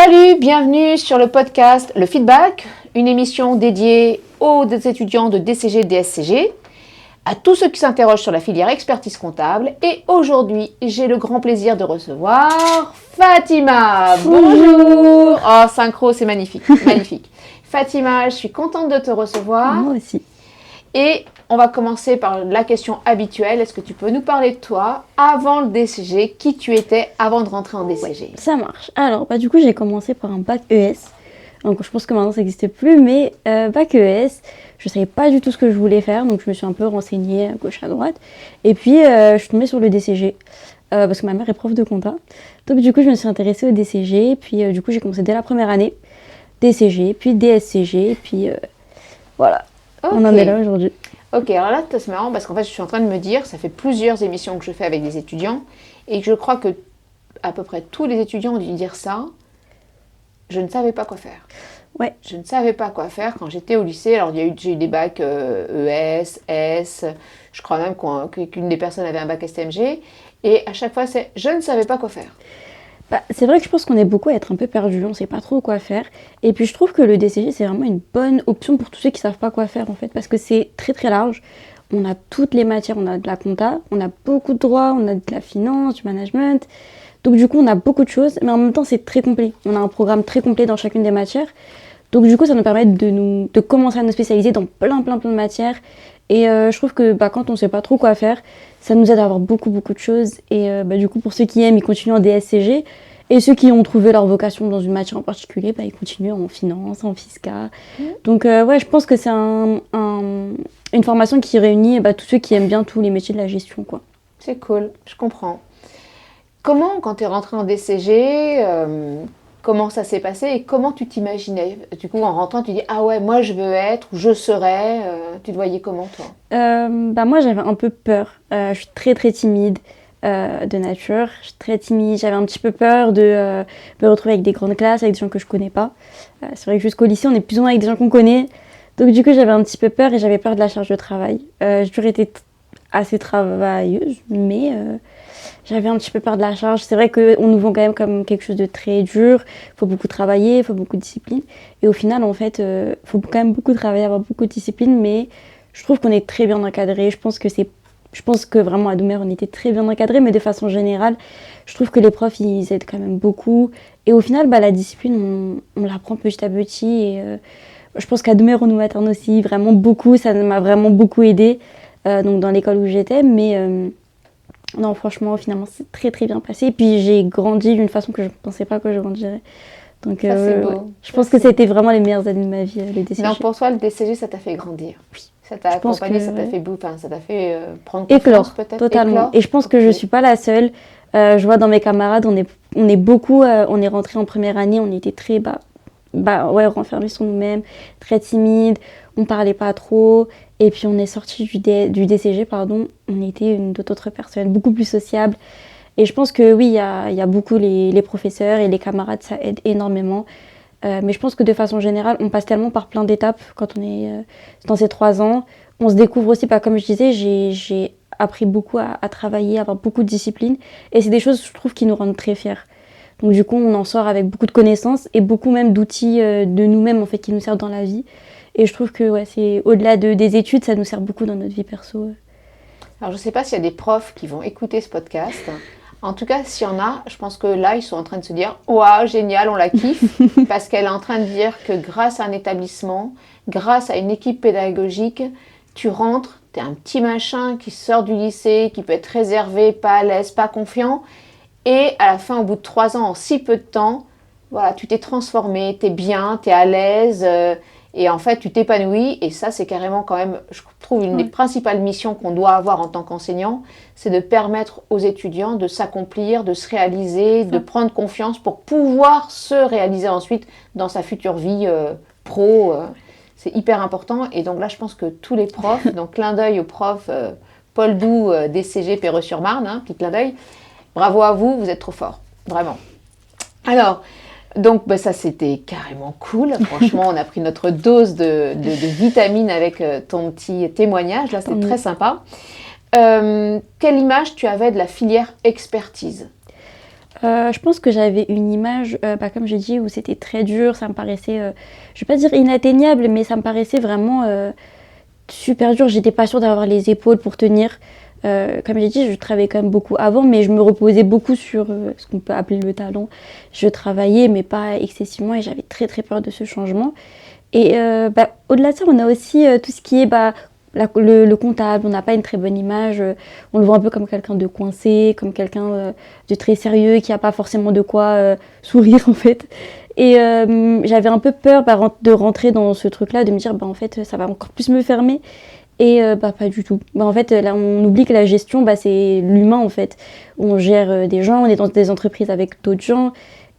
Salut, bienvenue sur le podcast Le Feedback, une émission dédiée aux étudiants de DCG et DSCG, à tous ceux qui s'interrogent sur la filière expertise comptable. Et aujourd'hui, j'ai le grand plaisir de recevoir Fatima. Bonjour. Oh, synchro, c'est magnifique, magnifique. Fatima, je suis contente de te recevoir. Moi aussi. Et on va commencer par la question habituelle. Est-ce que tu peux nous parler de toi avant le DCG, qui tu étais avant de rentrer en DCG? Ouais, ça marche. Alors, du coup, j'ai commencé par un bac ES. Donc, je pense que maintenant, ça n'existe plus. Mais bac ES, je ne savais pas du tout ce que je voulais faire. Donc, je me suis un peu renseignée à gauche, à droite. Et puis, je suis tombée sur le DCG. Parce que ma mère est prof de compta. Donc, du coup, je me suis intéressée au DCG. Puis, du coup, j'ai commencé dès la première année. DCG, puis DSCG. Puis, voilà. Okay. On en est là aujourd'hui. Ok, alors là, c'est marrant parce qu'en fait, je suis en train de me dire, ça fait plusieurs émissions que je fais avec des étudiants et que je crois que à peu près tous les étudiants ont dû dire ça. Je ne savais pas quoi faire. Ouais. Je ne savais pas quoi faire quand j'étais au lycée. Alors, j'ai eu des bacs ES, S, je crois même qu'une des personnes avait un bac STMG. Et à chaque fois, c'est je ne savais pas quoi faire. C'est vrai que je pense qu'on est beaucoup à être un peu perdu, on ne sait pas trop quoi faire. Et puis je trouve que le DCG, c'est vraiment une bonne option pour tous ceux qui ne savent pas quoi faire en fait, parce que c'est très très large. On a toutes les matières, on a de la compta, on a beaucoup de droit, on a de la finance, du management. Donc du coup, on a beaucoup de choses, mais en même temps, c'est très complet. On a un programme très complet dans chacune des matières. Donc du coup, ça nous permet de commencer à nous spécialiser dans plein de matières. Et je trouve que quand on ne sait pas trop quoi faire, ça nous aide à avoir beaucoup de choses. Et du coup, pour ceux qui aiment, ils continuent en DSCG. Et ceux qui ont trouvé leur vocation dans une matière en particulier, ils continuent en finance, en fiscal. Donc je pense que c'est une formation qui réunit tous ceux qui aiment bien tous les métiers de la gestion, quoi. C'est cool, je comprends. Comment, quand tu es rentrée en DCG, comment ça s'est passé et comment tu t'imaginais? Du coup, en rentrant, tu dis « Ah ouais, moi je veux être ou je serais ». Tu te voyais comment, toi? Moi, j'avais un peu peur. Je suis très timide de nature. Je suis très timide. J'avais un petit peu peur de me retrouver avec des grandes classes, avec des gens que je connais pas. C'est vrai que jusqu'au lycée, on est plus ou moins avec des gens qu'on connaît. Donc du coup, j'avais un petit peu peur et j'avais peur de la charge de travail. J'ai toujours été assez travailleuse, mais j'avais un petit peu peur de la charge. C'est vrai qu'on nous vend quand même comme quelque chose de très dur. Il faut beaucoup travailler, il faut beaucoup de discipline. Et au final, en fait, il faut quand même beaucoup travailler, avoir beaucoup de discipline. Mais je trouve qu'on est très bien encadré. Je pense que vraiment à Doumer, on était très bien encadré. Mais de façon générale, je trouve que les profs, ils aident quand même beaucoup. Et au final, la discipline, on l'apprend petit à petit. Et je pense qu'à Doumer, on nous materne aussi vraiment beaucoup. Ça m'a vraiment beaucoup aidée donc dans l'école où j'étais. Mais non, franchement, finalement, c'est très bien passé. Et puis, j'ai grandi d'une façon que je ne pensais pas que je grandirais. Donc, ça, c'est beau. Ouais. Je pense que c'était vraiment les meilleures années de ma vie, le DCG. Donc, pour toi, le DCG, ça t'a fait grandir? Oui. Ça t'a accompagné, ça t'a fait ça t'a fait prendre confiance, éclore, peut-être? Totalement. Éclore. Et je pense que je ne suis pas la seule. Je vois dans mes camarades, on est beaucoup, on est rentrés en première année, on était très renfermés sur nous-mêmes, très timides, on ne parlait pas trop. Et puis on est sortis du DCG, on était une toute autre personne, beaucoup plus sociable. Et je pense que oui, il y a beaucoup les professeurs et les camarades, ça aide énormément. Mais je pense que de façon générale, on passe tellement par plein d'étapes quand on est dans ces 3 ans. On se découvre aussi, comme je disais, j'ai appris beaucoup à travailler, à avoir beaucoup de discipline. Et c'est des choses, je trouve, qui nous rendent très fiers. Donc du coup, on en sort avec beaucoup de connaissances et beaucoup même d'outils de nous-mêmes en fait, qui nous servent dans la vie. Et je trouve que c'est au-delà des études, ça nous sert beaucoup dans notre vie perso. Alors, je ne sais pas s'il y a des profs qui vont écouter ce podcast. En tout cas, s'il y en a, je pense que là, ils sont en train de se dire « Waouh, génial, on la kiffe !» Parce qu'elle est en train de dire que grâce à un établissement, grâce à une équipe pédagogique, tu rentres, tu es un petit machin qui sort du lycée, qui peut être réservé, pas à l'aise, pas confiant. Et à la fin, au bout de 3 ans, en si peu de temps, voilà, tu t'es transformé, tu es bien, tu es à l'aise et en fait, tu t'épanouis. Et ça, c'est carrément quand même, je trouve, une des principales missions qu'on doit avoir en tant qu'enseignant, c'est de permettre aux étudiants de s'accomplir, de se réaliser, de prendre confiance pour pouvoir se réaliser ensuite dans sa future vie pro. C'est hyper important. Et donc là, je pense que tous les profs, donc clin d'œil au prof Paul Doux, DCG Perreux-sur-Marne, petit clin d'œil. Bravo à vous, vous êtes trop forts, vraiment. Alors, donc ça c'était carrément cool. Franchement, on a pris notre dose de vitamines avec ton petit témoignage. Là, c'était très sympa. Quelle image tu avais de la filière expertise? Je pense que j'avais une image, comme j'ai dit, où c'était très dur, ça me paraissait, je vais pas dire inatteignable, mais ça me paraissait vraiment super dur. J'étais pas sûre d'avoir les épaules pour tenir. Comme j'ai dit, je travaillais quand même beaucoup avant, mais je me reposais beaucoup sur ce qu'on peut appeler le talent. Je travaillais, mais pas excessivement, et j'avais très très peur de ce changement. Et au-delà de ça, on a aussi tout ce qui est le comptable. On n'a pas une très bonne image. On le voit un peu comme quelqu'un de coincé, comme quelqu'un de très sérieux, qui n'a pas forcément de quoi sourire en fait. Et j'avais un peu peur de rentrer dans ce truc-là, de me dire en fait ça va encore plus me fermer. Et pas du tout. En fait, là, on oublie que la gestion, c'est l'humain en fait. On gère des gens, on est dans des entreprises avec d'autres gens.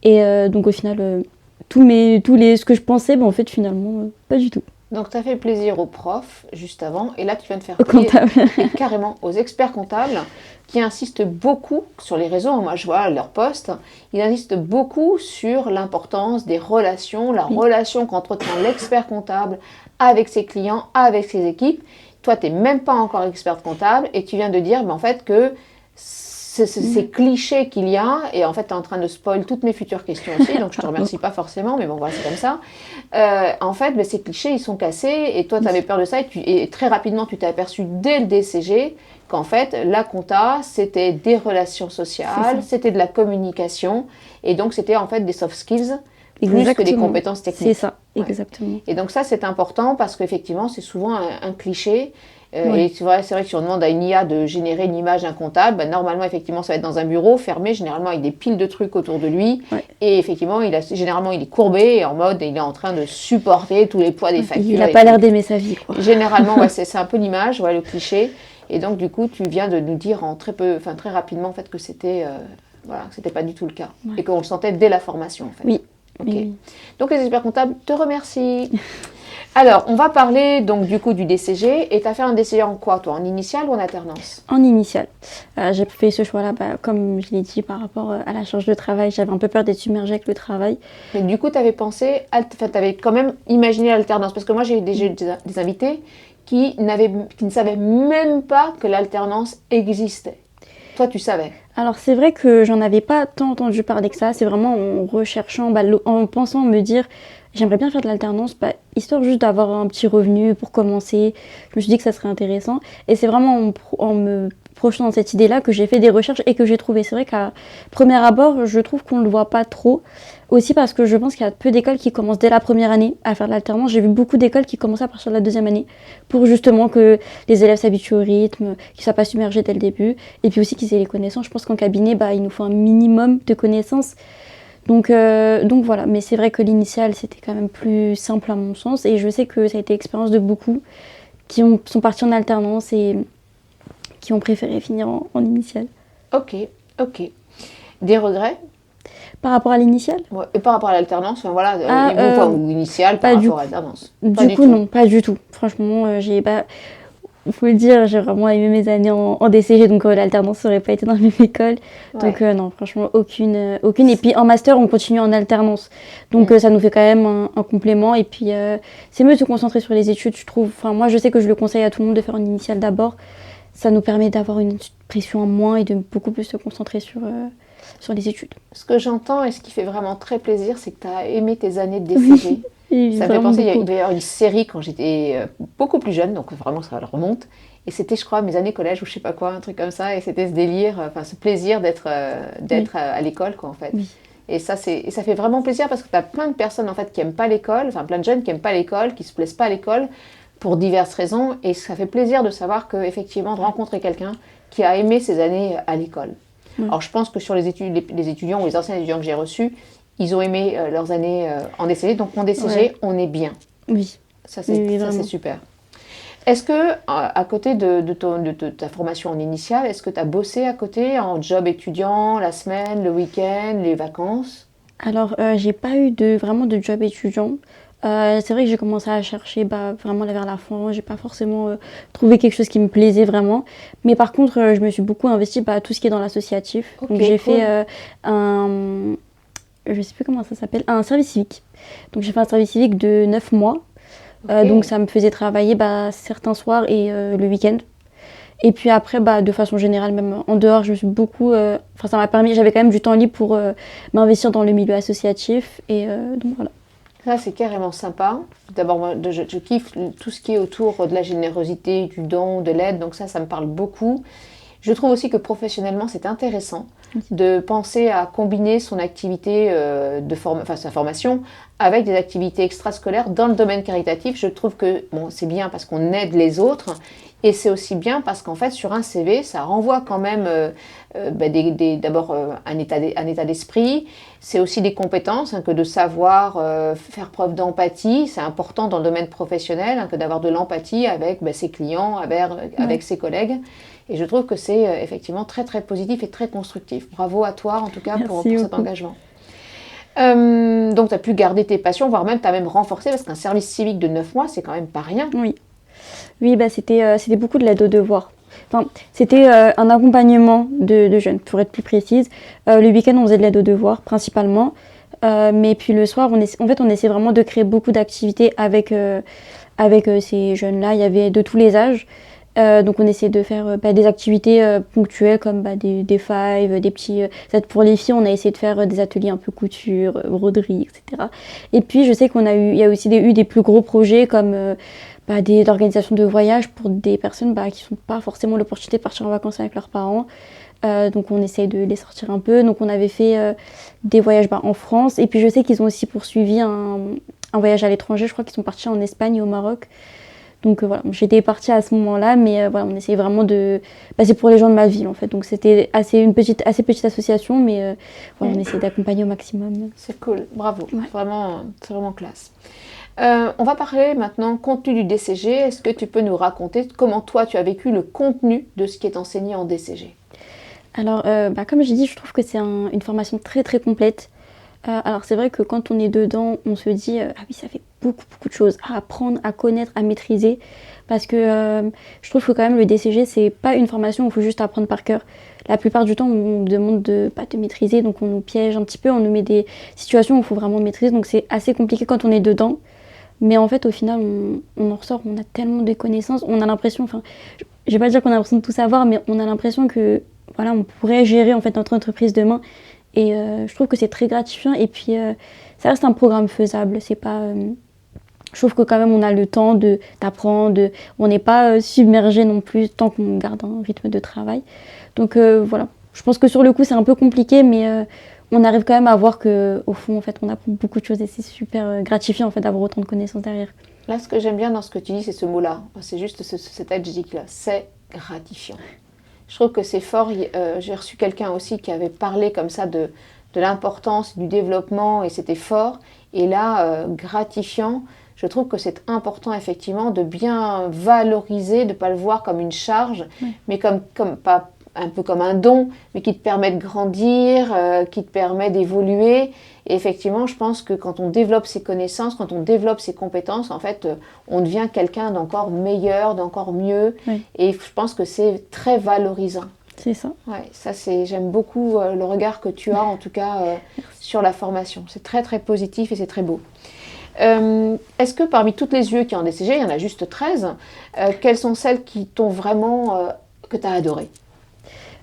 Et donc au final, ce que je pensais, en fait finalement, pas du tout. Donc, tu as fait plaisir aux profs juste avant, et là, tu viens de faire Au comptable. et carrément aux experts comptables qui insistent beaucoup sur les réseaux. Moi, je vois leurs posts, ils insistent beaucoup sur l'importance des relations, la relation qu'entretient l'expert comptable avec ses clients, avec ses équipes. Toi, tu n'es même pas encore experte comptable et tu viens de dire en fait que ces clichés qu'il y a, et en fait, tu es en train de spoil toutes mes futures questions aussi, donc je te remercie pas forcément, mais bon, voilà, c'est comme ça. En fait, ces clichés, ils sont cassés, et toi, tu avais peur de ça, et très rapidement, tu t'es aperçu dès le DCG qu'en fait, la compta, c'était des relations sociales, c'était de la communication, et donc c'était en fait des soft skills, plus que des compétences techniques. C'est ça, exactement. Ouais. Et donc ça, c'est important, parce qu'effectivement, c'est souvent un cliché. Et c'est vrai que si on demande à une IA de générer une image d'un comptable, normalement, effectivement, ça va être dans un bureau fermé, généralement avec des piles de trucs autour de lui. Ouais. Et effectivement, généralement, il est courbé, en mode, il est en train de supporter tous les poids des factures. Il n'a pas l'air d'aimer sa vie, quoi. Généralement, c'est un peu l'image, le cliché. Et donc, du coup, tu viens de nous dire très rapidement, en fait, que c'était pas du tout le cas. Ouais. Et qu'on le sentait dès la formation, en fait. Oui. Okay. Oui. Donc, les experts comptables te remercient. Alors, on va parler donc du coup du DCG. Et tu as fait un DCG en quoi, toi? En initial ou en alternance? En initial. J'ai fait ce choix-là, comme je l'ai dit, par rapport à la charge de travail. J'avais un peu peur d'être submergée avec le travail. Mais du coup, tu avais tu avais quand même imaginé l'alternance. Parce que moi, j'ai eu des invités qui ne savaient même pas que l'alternance existait. Toi, tu savais? Alors, c'est vrai que j'en avais pas tant entendu parler que ça. C'est vraiment en recherchant, en pensant me dire... J'aimerais bien faire de l'alternance, histoire juste d'avoir un petit revenu pour commencer. Je me suis dit que ça serait intéressant. Et c'est vraiment en me projetant dans cette idée-là que j'ai fait des recherches et que j'ai trouvé. C'est vrai qu'à premier abord, je trouve qu'on ne le voit pas trop. Aussi parce que je pense qu'il y a peu d'écoles qui commencent dès la première année à faire de l'alternance. J'ai vu beaucoup d'écoles qui commençaient à partir de la deuxième année pour justement que les élèves s'habituent au rythme, qu'ils ne soient pas submergés dès le début. Et puis aussi qu'ils aient les connaissances. Je pense qu'en cabinet, il nous faut un minimum de connaissances. Donc voilà, mais c'est vrai que l'initial c'était quand même plus simple à mon sens et je sais que ça a été l'expérience de beaucoup qui sont partis en alternance et qui ont préféré finir en initial. Ok. Des regrets? Par rapport à l'initial? Ouais, et par rapport à l'alternance, ou initial par rapport à l'alternance? Du coup, non, pas du tout. Franchement, il faut le dire, j'ai vraiment aimé mes années en DCG, donc l'alternance n'aurait pas été dans la même école. Ouais. Donc non, franchement, aucune. Et puis en master, on continue en alternance. Donc ça nous fait quand même un complément. Et puis c'est mieux de se concentrer sur les études, je trouve. Enfin, moi, je sais que je le conseille à tout le monde de faire une initiale d'abord. Ça nous permet d'avoir une pression en moins et de beaucoup plus se concentrer sur les études. Ce que j'entends et ce qui fait vraiment très plaisir, c'est que tu as aimé tes années de DCG. Oui. Ça me fait penser, il y a d'ailleurs une série quand j'étais beaucoup plus jeune, donc vraiment ça remonte. Et c'était, je crois, mes années collège ou je sais pas quoi, un truc comme ça. Et c'était ce délire, ce plaisir d'être à l'école, quoi, en fait. Oui. Et ça fait vraiment plaisir parce que tu as plein de personnes, en fait, qui n'aiment pas l'école, plein de jeunes qui n'aiment pas l'école, qui ne se plaisent pas à l'école pour diverses raisons. Et ça fait plaisir de savoir qu'effectivement, de rencontrer quelqu'un qui a aimé ses années à l'école. Oui. Alors, je pense que sur les étudiants ou les anciens étudiants que j'ai reçus, ils ont aimé leurs années en DCG. Donc, en DCG, on est bien. Oui. Ça, c'est super. Est-ce que, à côté de ta formation en initiale, est-ce que tu as bossé à côté en job étudiant, la semaine, le week-end, les vacances? Alors, j'ai pas eu vraiment de job étudiant. C'est vrai que j'ai commencé à chercher vraiment vers la fin. J'ai pas forcément trouvé quelque chose qui me plaisait vraiment. Mais par contre, je me suis beaucoup investie tout ce qui est dans l'associatif. Okay, donc, j'ai fait je sais plus comment ça s'appelle, un service civique. Donc, j'ai fait un service civique de 9 mois. Okay. Donc ça me faisait travailler certains soirs et le week-end. Et puis après, de façon générale, même en dehors, je suis beaucoup... ça m'a permis, j'avais quand même du temps libre pour m'investir dans le milieu associatif. Et donc voilà. Ça, c'est carrément sympa. D'abord, moi, je kiffe tout ce qui est autour de la générosité, du don, de l'aide. Donc ça me parle beaucoup. Je trouve aussi que professionnellement, c'est intéressant de penser à combiner son activité sa formation avec des activités extrascolaires dans le domaine caritatif. Je trouve que c'est bien parce qu'on aide les autres et c'est aussi bien parce qu'en fait, sur un CV, ça renvoie quand même d'abord un état d'esprit. C'est aussi des compétences que de savoir faire preuve d'empathie. C'est important dans le domaine professionnel que d'avoir de l'empathie avec ses clients, avec ses collègues. Et je trouve que c'est effectivement très très positif et très constructif. Bravo à toi en tout cas pour cet engagement. Donc tu as pu garder tes passions, voire même tu as même renforcé, parce qu'un service civique de 9 mois, c'est quand même pas rien. Oui, c'était beaucoup de l'aide aux devoirs. Enfin, c'était un accompagnement de jeunes, pour être plus précise. Le week-end, on faisait de l'aide aux devoirs principalement. Mais puis le soir, on essayait vraiment de créer beaucoup d'activités avec ces jeunes-là. Il y avait de tous les âges. Donc on essayait de faire des activités ponctuelles comme des fives, des petits... pour les filles, on a essayé de faire des ateliers un peu couture, broderie, etc. Et puis je sais il y a aussi eu des plus gros projets comme d'organisation de voyages pour des personnes qui n'ont pas forcément l'opportunité de partir en vacances avec leurs parents. Donc on essaye de les sortir un peu. Donc on avait fait des voyages en France. Et puis je sais qu'ils ont aussi poursuivi un voyage à l'étranger. Je crois qu'ils sont partis en Espagne et au Maroc. Donc voilà, j'étais partie à ce moment-là, mais on essayait vraiment de... c'est pour les gens de ma ville en fait, donc c'était une assez petite association, mais on essayait d'accompagner au maximum. C'est cool, bravo, c'est vraiment classe. On va parler maintenant contenu du DCG. Est-ce que tu peux nous raconter comment toi tu as vécu le contenu de ce qui est enseigné en DCG? Alors, comme j'ai dit, je trouve que c'est une formation très très complète. Alors c'est vrai que quand on est dedans, on se dit ah oui, ça fait beaucoup de choses à apprendre, à connaître, à maîtriser, parce que je trouve que quand même le DCG c'est pas une formation où il faut juste apprendre par cœur. La plupart du temps on nous demande de maîtriser, donc on nous piège un petit peu, on nous met des situations où il faut vraiment maîtriser, donc c'est assez compliqué quand on est dedans. Mais en fait au final on en ressort, on a tellement de connaissances, on a l'impression, je vais pas dire qu'on a l'impression de tout savoir, mais on a l'impression que voilà, on pourrait gérer en fait notre entreprise demain. Et je trouve que c'est très gratifiant et puis ça reste un programme faisable. C'est pas, je trouve que quand même on a le temps d'apprendre, on n'est pas submergé non plus tant qu'on garde un rythme de travail. Donc voilà, je pense que sur le coup c'est un peu compliqué, mais on arrive quand même à voir qu'au fond en fait on apprend beaucoup de choses et c'est super gratifiant en fait d'avoir autant de connaissances derrière. Là, ce que j'aime bien dans ce que tu dis, c'est ce mot-là. C'est juste cet adjectif-là. C'est gratifiant. Je trouve que c'est fort. J'ai reçu quelqu'un aussi qui avait parlé comme ça de l'importance du développement et c'était fort. Et là, gratifiant, je trouve que c'est important effectivement de bien valoriser, de ne pas le voir comme une charge, mais comme pas un peu comme un don, mais qui te permet de grandir, qui te permet d'évoluer. Et effectivement, je pense que quand on développe ses connaissances, quand on développe ses compétences, en fait, on devient quelqu'un d'encore meilleur, d'encore mieux. Oui. Et je pense que c'est très valorisant. C'est ça. Ouais, ça j'aime beaucoup le regard que tu as, en tout cas, sur la formation. C'est très, très positif et c'est très beau. Est-ce que parmi toutes les UE qui ont en DCG, il y en a juste 13, quelles sont celles qui t'ont vraiment, que tu as adorées?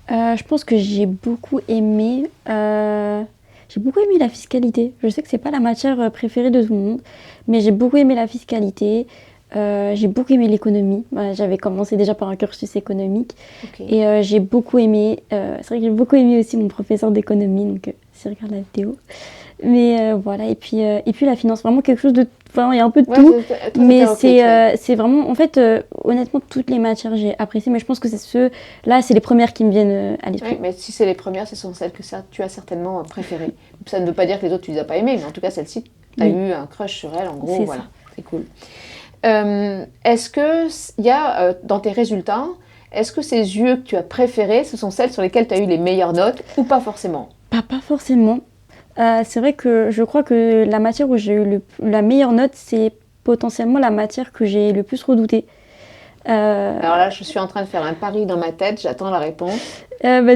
Je pense que j'ai beaucoup aimé la fiscalité. Je sais que c'est pas la matière préférée de tout le monde, mais j'ai beaucoup aimé la fiscalité. J'ai beaucoup aimé l'économie. J'avais commencé déjà par un cursus économique. Okay. Et j'ai beaucoup aimé... c'est vrai que j'ai beaucoup aimé aussi mon professeur d'économie, donc si regarde la vidéo. Mais voilà, et puis la finance, vraiment quelque chose de... Enfin, il y a un peu de tout, mais c'est vraiment... En fait, honnêtement, toutes les matières, j'ai apprécié, mais je pense que là, c'est les premières qui me viennent à l'esprit. Oui, mais si c'est les premières, ce sont celles que tu as certainement préférées. Ça ne veut pas dire que les autres, tu les as pas aimées, mais en tout cas, celle-ci, tu as eu un crush sur elle, en gros, voilà. C'est cool. Est-ce qu'il y a, dans tes résultats, est-ce que ces UE que tu as préférées, ce sont celles sur lesquelles tu as eu les meilleures notes, ou pas forcément? Pas forcément. C'est vrai que je crois que la matière où j'ai eu la meilleure note, c'est potentiellement la matière que j'ai le plus redoutée. Alors là, je suis en train de faire un pari dans ma tête, j'attends la réponse.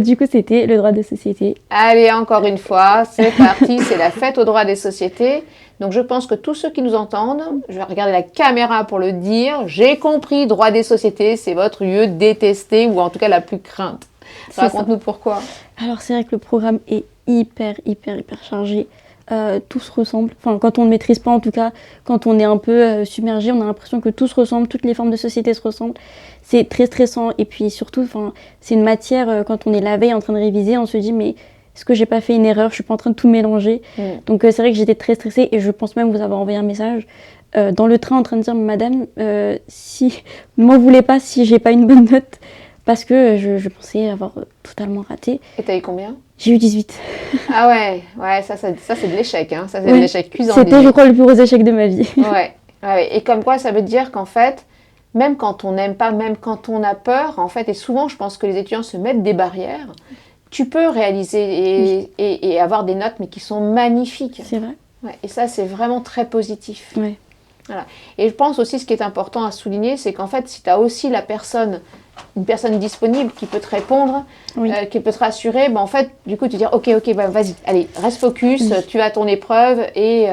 Du coup, c'était le droit des sociétés. Allez, encore une fois, c'est parti, c'est la fête au droit des sociétés. Donc je pense que tous ceux qui nous entendent, je vais regarder la caméra pour le dire, j'ai compris, droit des sociétés, c'est votre lieu détesté ou en tout cas la plus crainte. Raconte-nous pourquoi. Alors c'est vrai que le programme est hyper chargé. Tout se ressemble. Enfin, quand on ne maîtrise pas, en tout cas, quand on est un peu submergé, on a l'impression que tout se ressemble, toutes les formes de société se ressemblent. C'est très stressant. Et puis surtout, c'est une matière, quand on est la veille en train de réviser, on se dit, mais est-ce que j'ai pas fait une erreur? Je suis pas en train de tout mélanger. Donc c'est vrai que j'étais très stressée et je pense même vous avoir envoyé un message dans le train en train de dire, madame, si ne m'en voulez pas si j'ai pas une bonne note. Parce que je pensais avoir totalement raté. Et t'as eu combien? J'ai eu 18. Ah ouais, ça c'est de l'échec, hein. Ça c'est de l'échec cuisant. C'était, je crois, le plus gros échec de ma vie. Ouais. Et comme quoi, ça veut dire qu'en fait, même quand on n'aime pas, même quand on a peur, en fait, et souvent, je pense que les étudiants se mettent des barrières, tu peux réaliser et avoir des notes, mais qui sont magnifiques. C'est vrai. Ouais, et ça, c'est vraiment très positif. Ouais. Voilà. Et je pense aussi, ce qui est important à souligner, c'est qu'en fait, si tu as aussi une personne disponible qui peut te répondre, qui peut te rassurer, en fait, du coup, tu dis ok, vas-y, allez, reste focus, tu as ton épreuve et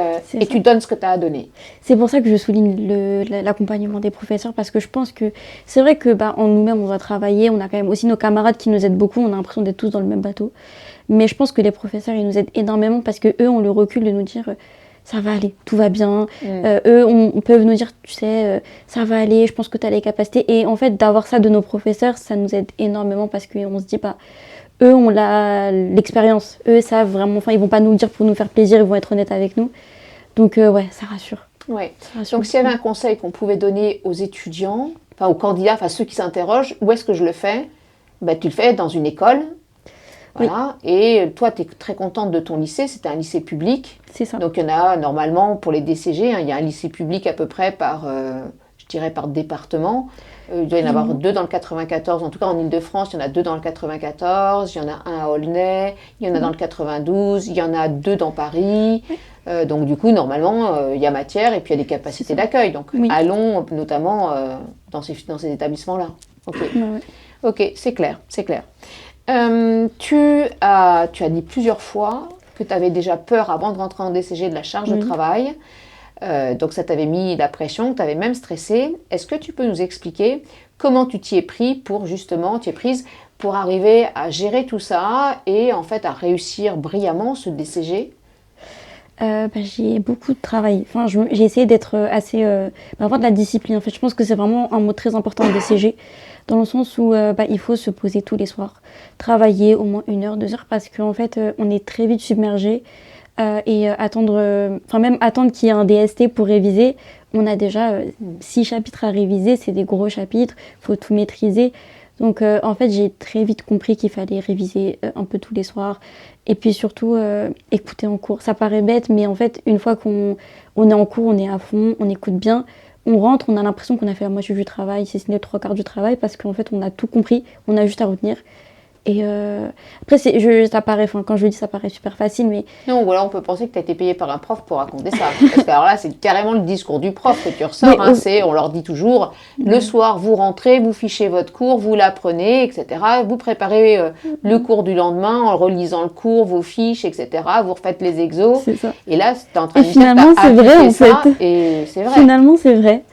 tu donnes ce que tu as à donner. C'est pour ça que je souligne l'accompagnement des professeurs, parce que je pense que c'est vrai que en nous-mêmes, on doit travailler, on a quand même aussi nos camarades qui nous aident beaucoup, on a l'impression d'être tous dans le même bateau. Mais je pense que les professeurs, ils nous aident énormément parce qu'eux ont le recul de nous dire ça va aller, tout va bien. Eux, on peut nous dire, tu sais, ça va aller, je pense que tu as les capacités. Et en fait, d'avoir ça de nos professeurs, ça nous aide énormément parce qu'on se dit, eux ont l'expérience. Eux savent vraiment, ils vont pas nous le dire pour nous faire plaisir, ils vont être honnêtes avec nous. Donc, ça rassure. Ouais. Donc, s'il y avait un conseil qu'on pouvait donner aux étudiants, aux candidats, ceux qui s'interrogent, où est-ce que je le fais? Tu le fais dans une école. Voilà. Oui. Et toi, tu es très contente de ton lycée, c'était un lycée public. C'est ça. Donc il y en a normalement pour les DCG, il y a un lycée public à peu près par département. Il doit y en avoir 2 dans le 94, en tout cas en Ile-de-France, il y en a 2 dans le 94, il y en a un à Aulnay, il y en a dans le 92, il y en a 2 dans Paris. Donc du coup, normalement, il y a matière et puis il y a des capacités d'accueil. Donc allons notamment dans ces établissements-là. Ok, c'est clair. Tu as dit plusieurs fois que tu avais déjà peur avant de rentrer en DCG de la charge de travail. Donc ça t'avait mis la pression, tu avais même stressé. Est-ce que tu peux nous expliquer comment tu t'y es prise pour arriver à gérer tout ça et en fait à réussir brillamment ce DCG? J'ai beaucoup de travail. J'ai essayé d'être assez... avoir de la discipline. En fait, je pense que c'est vraiment un mot très important au DCG. Dans le sens où il faut se poser tous les soirs, travailler au moins 1 heure, 2 heures, parce qu'en fait, on est très vite submergé et attendre qu'il y ait un DST pour réviser, on a déjà 6 chapitres à réviser, c'est des gros chapitres, il faut tout maîtriser. Donc en fait, j'ai très vite compris qu'il fallait réviser un peu tous les soirs et puis surtout écouter en cours. Ça paraît bête, mais en fait, une fois qu'on est en cours, on est à fond, on écoute bien. On rentre, on a l'impression qu'on a fait la moitié du travail, si ce n'est 3/4 du travail, parce qu'en fait, on a tout compris, on a juste à retenir. Et après, ça paraît, quand je le dis, ça paraît super facile, mais... Non, ou alors on peut penser que tu as été payé par un prof pour raconter ça. Parce que alors là, c'est carrément le discours du prof que tu ressors. On leur dit toujours, le soir, vous rentrez, vous fichez votre cours, vous l'apprenez, etc. Vous préparez le cours du lendemain en relisant le cours, vos fiches, etc. Vous refaites les exos. C'est ça. Et là, tu es en train de dire finalement, c'est vrai, en fait. Et c'est vrai. Finalement, c'est vrai.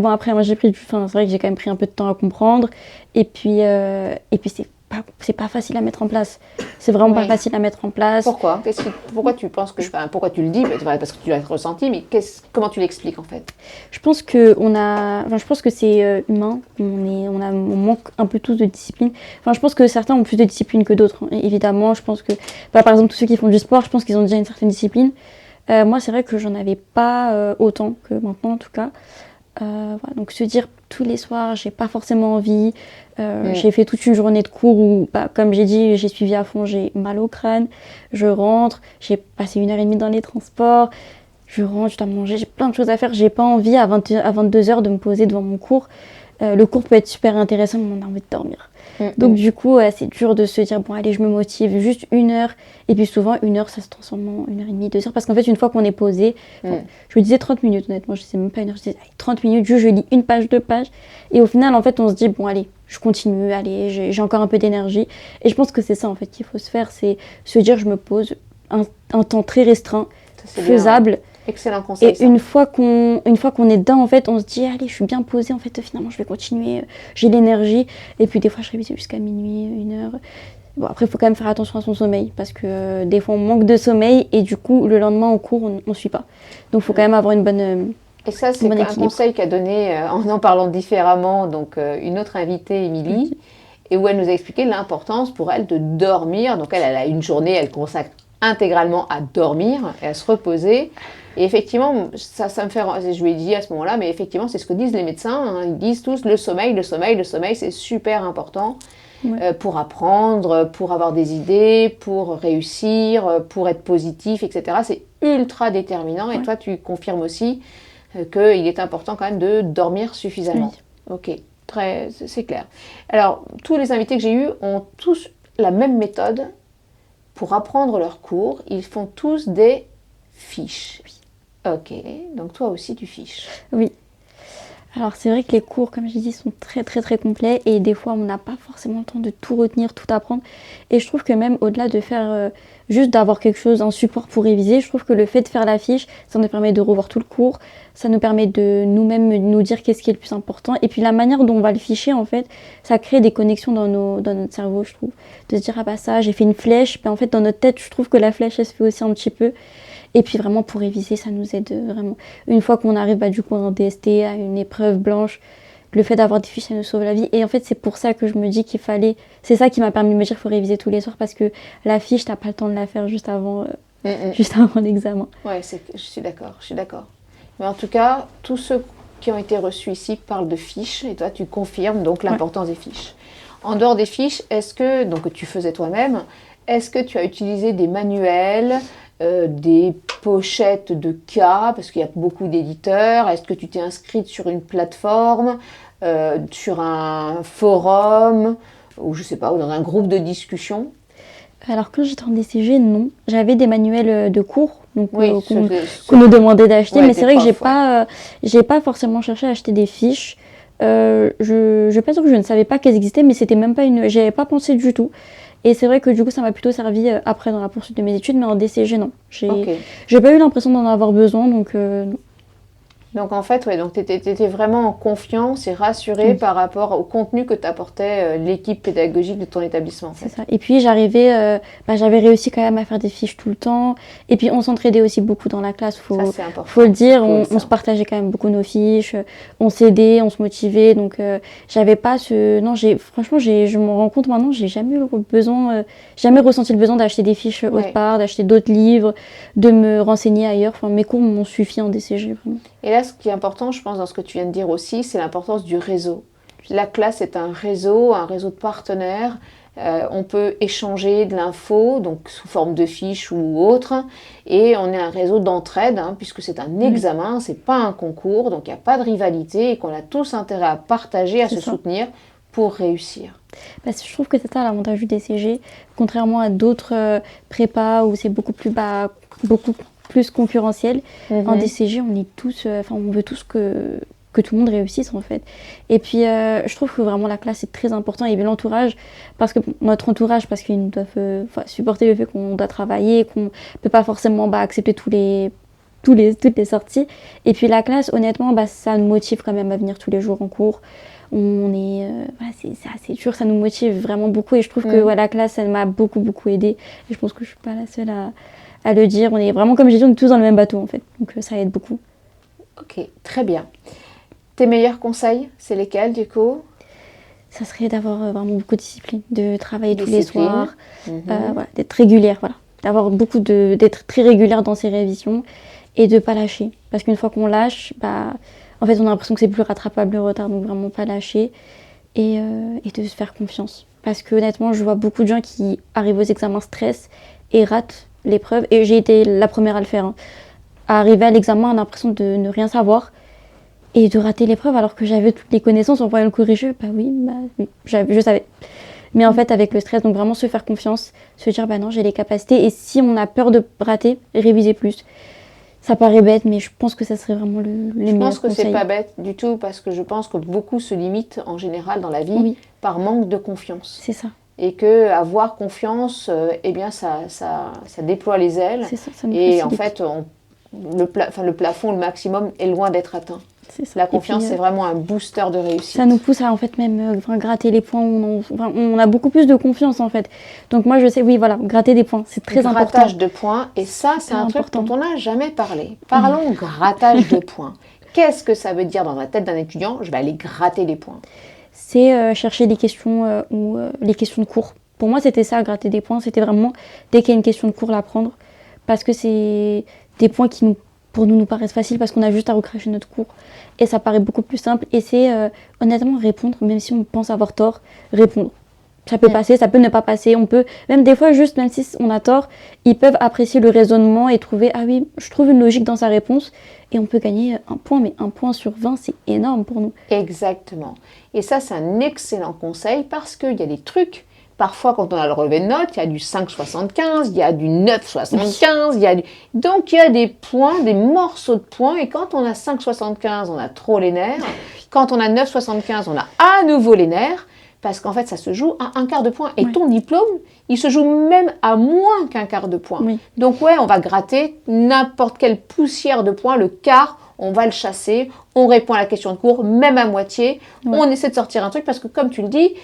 Après, moi, c'est vrai que j'ai quand même pris un peu de temps à comprendre. Et puis c'est pas facile à mettre en place. C'est vraiment pas facile à mettre en place. Pourquoi? Pourquoi tu penses que pourquoi tu le dis? Parce que tu l'as ressenti, mais comment tu l'expliques en fait? Je pense que c'est humain. On manque un peu tous de discipline. Je pense que certains ont plus de discipline que d'autres. Évidemment, je pense que par exemple tous ceux qui font du sport, je pense qu'ils ont déjà une certaine discipline. Moi, c'est vrai que j'en avais pas autant que maintenant en tout cas. Donc se dire tous les soirs, j'ai pas forcément envie. J'ai fait toute une journée de cours où, comme j'ai dit, j'ai suivi à fond, j'ai mal au crâne. Je rentre, j'ai passé 1h30 dans les transports. Je rentre, je dois manger, j'ai plein de choses à faire. J'ai pas envie à 22h de me poser devant mon cours. Le cours peut être super intéressant, mais on a envie de dormir. Donc du coup, c'est dur de se dire, bon allez, je me motive, juste 1 heure. Et puis souvent, 1 heure, ça se transforme en 1h30, 2 heures. Parce qu'en fait, une fois qu'on est posé, je me disais 30 minutes, honnêtement, je ne sais même pas 1 heure, je disais allez, 30 minutes, juste je lis 1 page, 2 pages. Et au final, en fait, on se dit, bon allez, je continue, allez, j'ai encore un peu d'énergie. Et je pense que c'est ça, en fait, qu'il faut se faire, c'est se dire, je me pose un temps très restreint, faisable. Bien. Excellent conseil. Et une fois qu'on est dedans, en fait, on se dit, allez, je suis bien posée, en fait, finalement, je vais continuer, j'ai l'énergie. Et puis, des fois, je révise jusqu'à minuit, 1 heure. Bon, après, il faut quand même faire attention à son sommeil, parce que des fois, on manque de sommeil, et du coup, le lendemain, au cours, on ne suit pas. Donc, il faut quand même avoir une bonne... Et ça, c'est un conseil qu'a donné, en parlant différemment, donc une autre invitée, Émilie, et où elle nous a expliqué l'importance pour elle de dormir. Donc, elle a une journée, elle consacre intégralement à dormir et à se reposer. Et effectivement, ça me fait... Je lui ai dit à ce moment-là, mais effectivement, c'est ce que disent les médecins. Hein. Ils disent tous le sommeil, c'est super important pour apprendre, pour avoir des idées, pour réussir, pour être positif, etc. C'est ultra déterminant. Et toi, tu confirmes aussi qu'il est important quand même de dormir suffisamment. Ok, c'est clair. Alors, tous les invités que j'ai eus ont tous la même méthode pour apprendre leurs cours. Ils font tous des fiches. Ok, donc toi aussi tu fiches. Oui. Alors c'est vrai que les cours, comme j'ai dit, sont très très très complets et des fois on n'a pas forcément le temps de tout retenir, tout apprendre. Et je trouve que même au-delà de faire juste d'avoir quelque chose, un support pour réviser, je trouve que le fait de faire la fiche, ça nous permet de revoir tout le cours, ça nous permet de nous-mêmes nous dire qu'est-ce qui est le plus important. Et puis la manière dont on va le ficher, en fait, ça crée des connexions dans notre cerveau, je trouve. De se dire, ah bah ça, j'ai fait une flèche, mais en fait dans notre tête, je trouve que la flèche, elle se fait aussi un petit peu. Et puis vraiment pour réviser, ça nous aide vraiment. Une fois qu'on arrive du coup à un DST, à une épreuve blanche, le fait d'avoir des fiches, ça nous sauve la vie. Et en fait, c'est pour ça que je me dis qu'il fallait... C'est ça qui m'a permis de me dire qu'il faut réviser tous les soirs parce que la fiche, t'as pas le temps de la faire juste avant l'examen. Ouais, je suis d'accord. Mais en tout cas, tous ceux qui ont été reçus ici parlent de fiches et toi, tu confirmes donc l'importance des fiches. En dehors des fiches, est-ce que, donc que tu faisais toi-même, est-ce que tu as utilisé des manuels des pochettes de cas, parce qu'il y a beaucoup d'éditeurs. Est-ce que tu t'es inscrite sur une plateforme, sur un forum, ou je sais pas, ou dans un groupe de discussion? Alors quand j'étais en DCG, non. J'avais des manuels de cours donc, qu'on nous demandait d'acheter, mais c'est vrai que j'ai pas forcément cherché à acheter des fiches. Je vais pas dire que je ne savais pas qu'elles existaient, mais c'était même pas j'avais pas pensé du tout. Et c'est vrai que du coup, ça m'a plutôt servi après dans la poursuite de mes études, mais en DCG, non. J'ai pas eu l'impression d'en avoir besoin, donc non. Donc en fait, donc tu étais vraiment en confiance et rassurée par rapport au contenu que t'apportait l'équipe pédagogique de ton établissement. En fait. C'est ça. Et puis j'avais réussi quand même à faire des fiches tout le temps. Et puis on s'entraidait aussi beaucoup dans la classe, faut le dire. On se partageait quand même beaucoup nos fiches, on s'aidait, on se motivait. Donc j'avais pas franchement, je me rends compte maintenant, j'ai jamais eu besoin, jamais ressenti le besoin d'acheter des fiches autre part, d'acheter d'autres livres, de me renseigner ailleurs. Enfin, mes cours m'ont suffi en DCG vraiment. Et là, ce qui est important, je pense, dans ce que tu viens de dire aussi, c'est l'importance du réseau. La classe est un réseau de partenaires. On peut échanger de l'info, donc sous forme de fiches ou autre. Et on est un réseau d'entraide, puisque c'est un examen, c'est pas un concours, donc il n'y a pas de rivalité et qu'on a tous intérêt à partager, à se soutenir pour réussir. Je trouve que c'est ça l'avantage du DCG, contrairement à d'autres prépas où c'est beaucoup plus concurrentiel. En DCG, on est tous, on veut tous que tout le monde réussisse en fait. Et puis, je trouve que vraiment la classe est très importante et bien l'entourage, parce que notre entourage, parce qu'ils nous doivent supporter le fait qu'on doit travailler, qu'on peut pas forcément accepter toutes les sorties. Et puis la classe, honnêtement, ça nous motive quand même à venir tous les jours en cours. C'est assez dur, ça nous motive vraiment beaucoup et je trouve que la classe, elle m'a beaucoup aidée et je pense que je suis pas la seule à le dire. On est vraiment, comme j'ai dit, on est tous dans le même bateau en fait, donc ça aide beaucoup. Ok, très bien. Tes meilleurs conseils, c'est lesquels du coup? Ça serait d'avoir vraiment beaucoup de discipline, de travailler tous les soirs, d'être régulière, d'être très régulière dans ses révisions et de pas lâcher. Parce qu'une fois qu'on lâche, en fait on a l'impression que c'est plus rattrapable le retard, donc vraiment pas lâcher et de se faire confiance. Parce que honnêtement, je vois beaucoup de gens qui arrivent aux examens stress et ratent l'épreuve, et j'ai été la première à le faire. À arriver à l'examen, on a l'impression de ne rien savoir. Et de rater l'épreuve alors que j'avais toutes les connaissances, on pourrait le corriger, oui, je savais. Mais en fait, avec le stress, donc vraiment se faire confiance, se dire, non, j'ai les capacités. Et si on a peur de rater, réviser plus. Ça paraît bête, mais je pense que ça serait vraiment les meilleurs conseils. Je pense que c'est pas bête du tout, parce que je pense que beaucoup se limitent en général dans la vie par manque de confiance. C'est ça. Et que avoir confiance, eh bien, ça déploie les ailes. C'est ça nous et facilite. En fait, le plafond, le maximum, est loin d'être atteint. C'est ça. La confiance, c'est vraiment un booster de réussite. Ça nous pousse à en fait même gratter les points. On a beaucoup plus de confiance en fait. Donc moi je sais, gratter des points, c'est très important. Grattage de points, et ça c'est un truc dont on n'a jamais parlé. Parlons grattage de points. Qu'est-ce que ça veut dire dans la tête d'un étudiant? Je vais aller gratter les points. C'est chercher des questions ou les questions de cours. Pour moi c'était ça, gratter des points. C'était vraiment dès qu'il y a une question de cours, la prendre. Parce que c'est des points qui pour nous paraissent faciles parce qu'on a juste à recracher notre cours. Et ça paraît beaucoup plus simple. Et c'est honnêtement répondre, même si on pense avoir tort, répondre. Ça peut passer, ça peut ne pas passer. On peut, même des fois, juste même si on a tort, ils peuvent apprécier le raisonnement et trouver, ah oui, je trouve une logique dans sa réponse. Et on peut gagner un point, mais 1 point sur 20, c'est énorme pour nous. Exactement. Et ça, c'est un excellent conseil parce qu'il y a des trucs. Parfois, quand on a le relevé de notes, il y a du 5,75, il y a du 9,75, donc il y a des points, des morceaux de points. Et quand on a 5,75, on a trop les nerfs. Quand on a 9,75, on a à nouveau les nerfs. Parce qu'en fait, ça se joue à 1/4 de point. Et ton diplôme, il se joue même à moins qu'1/4 de point. Oui. Donc on va gratter n'importe quelle poussière de point, le quart, on va le chasser. On répond à la question de cours, même à moitié. On essaie de sortir un truc parce que, comme tu le dis,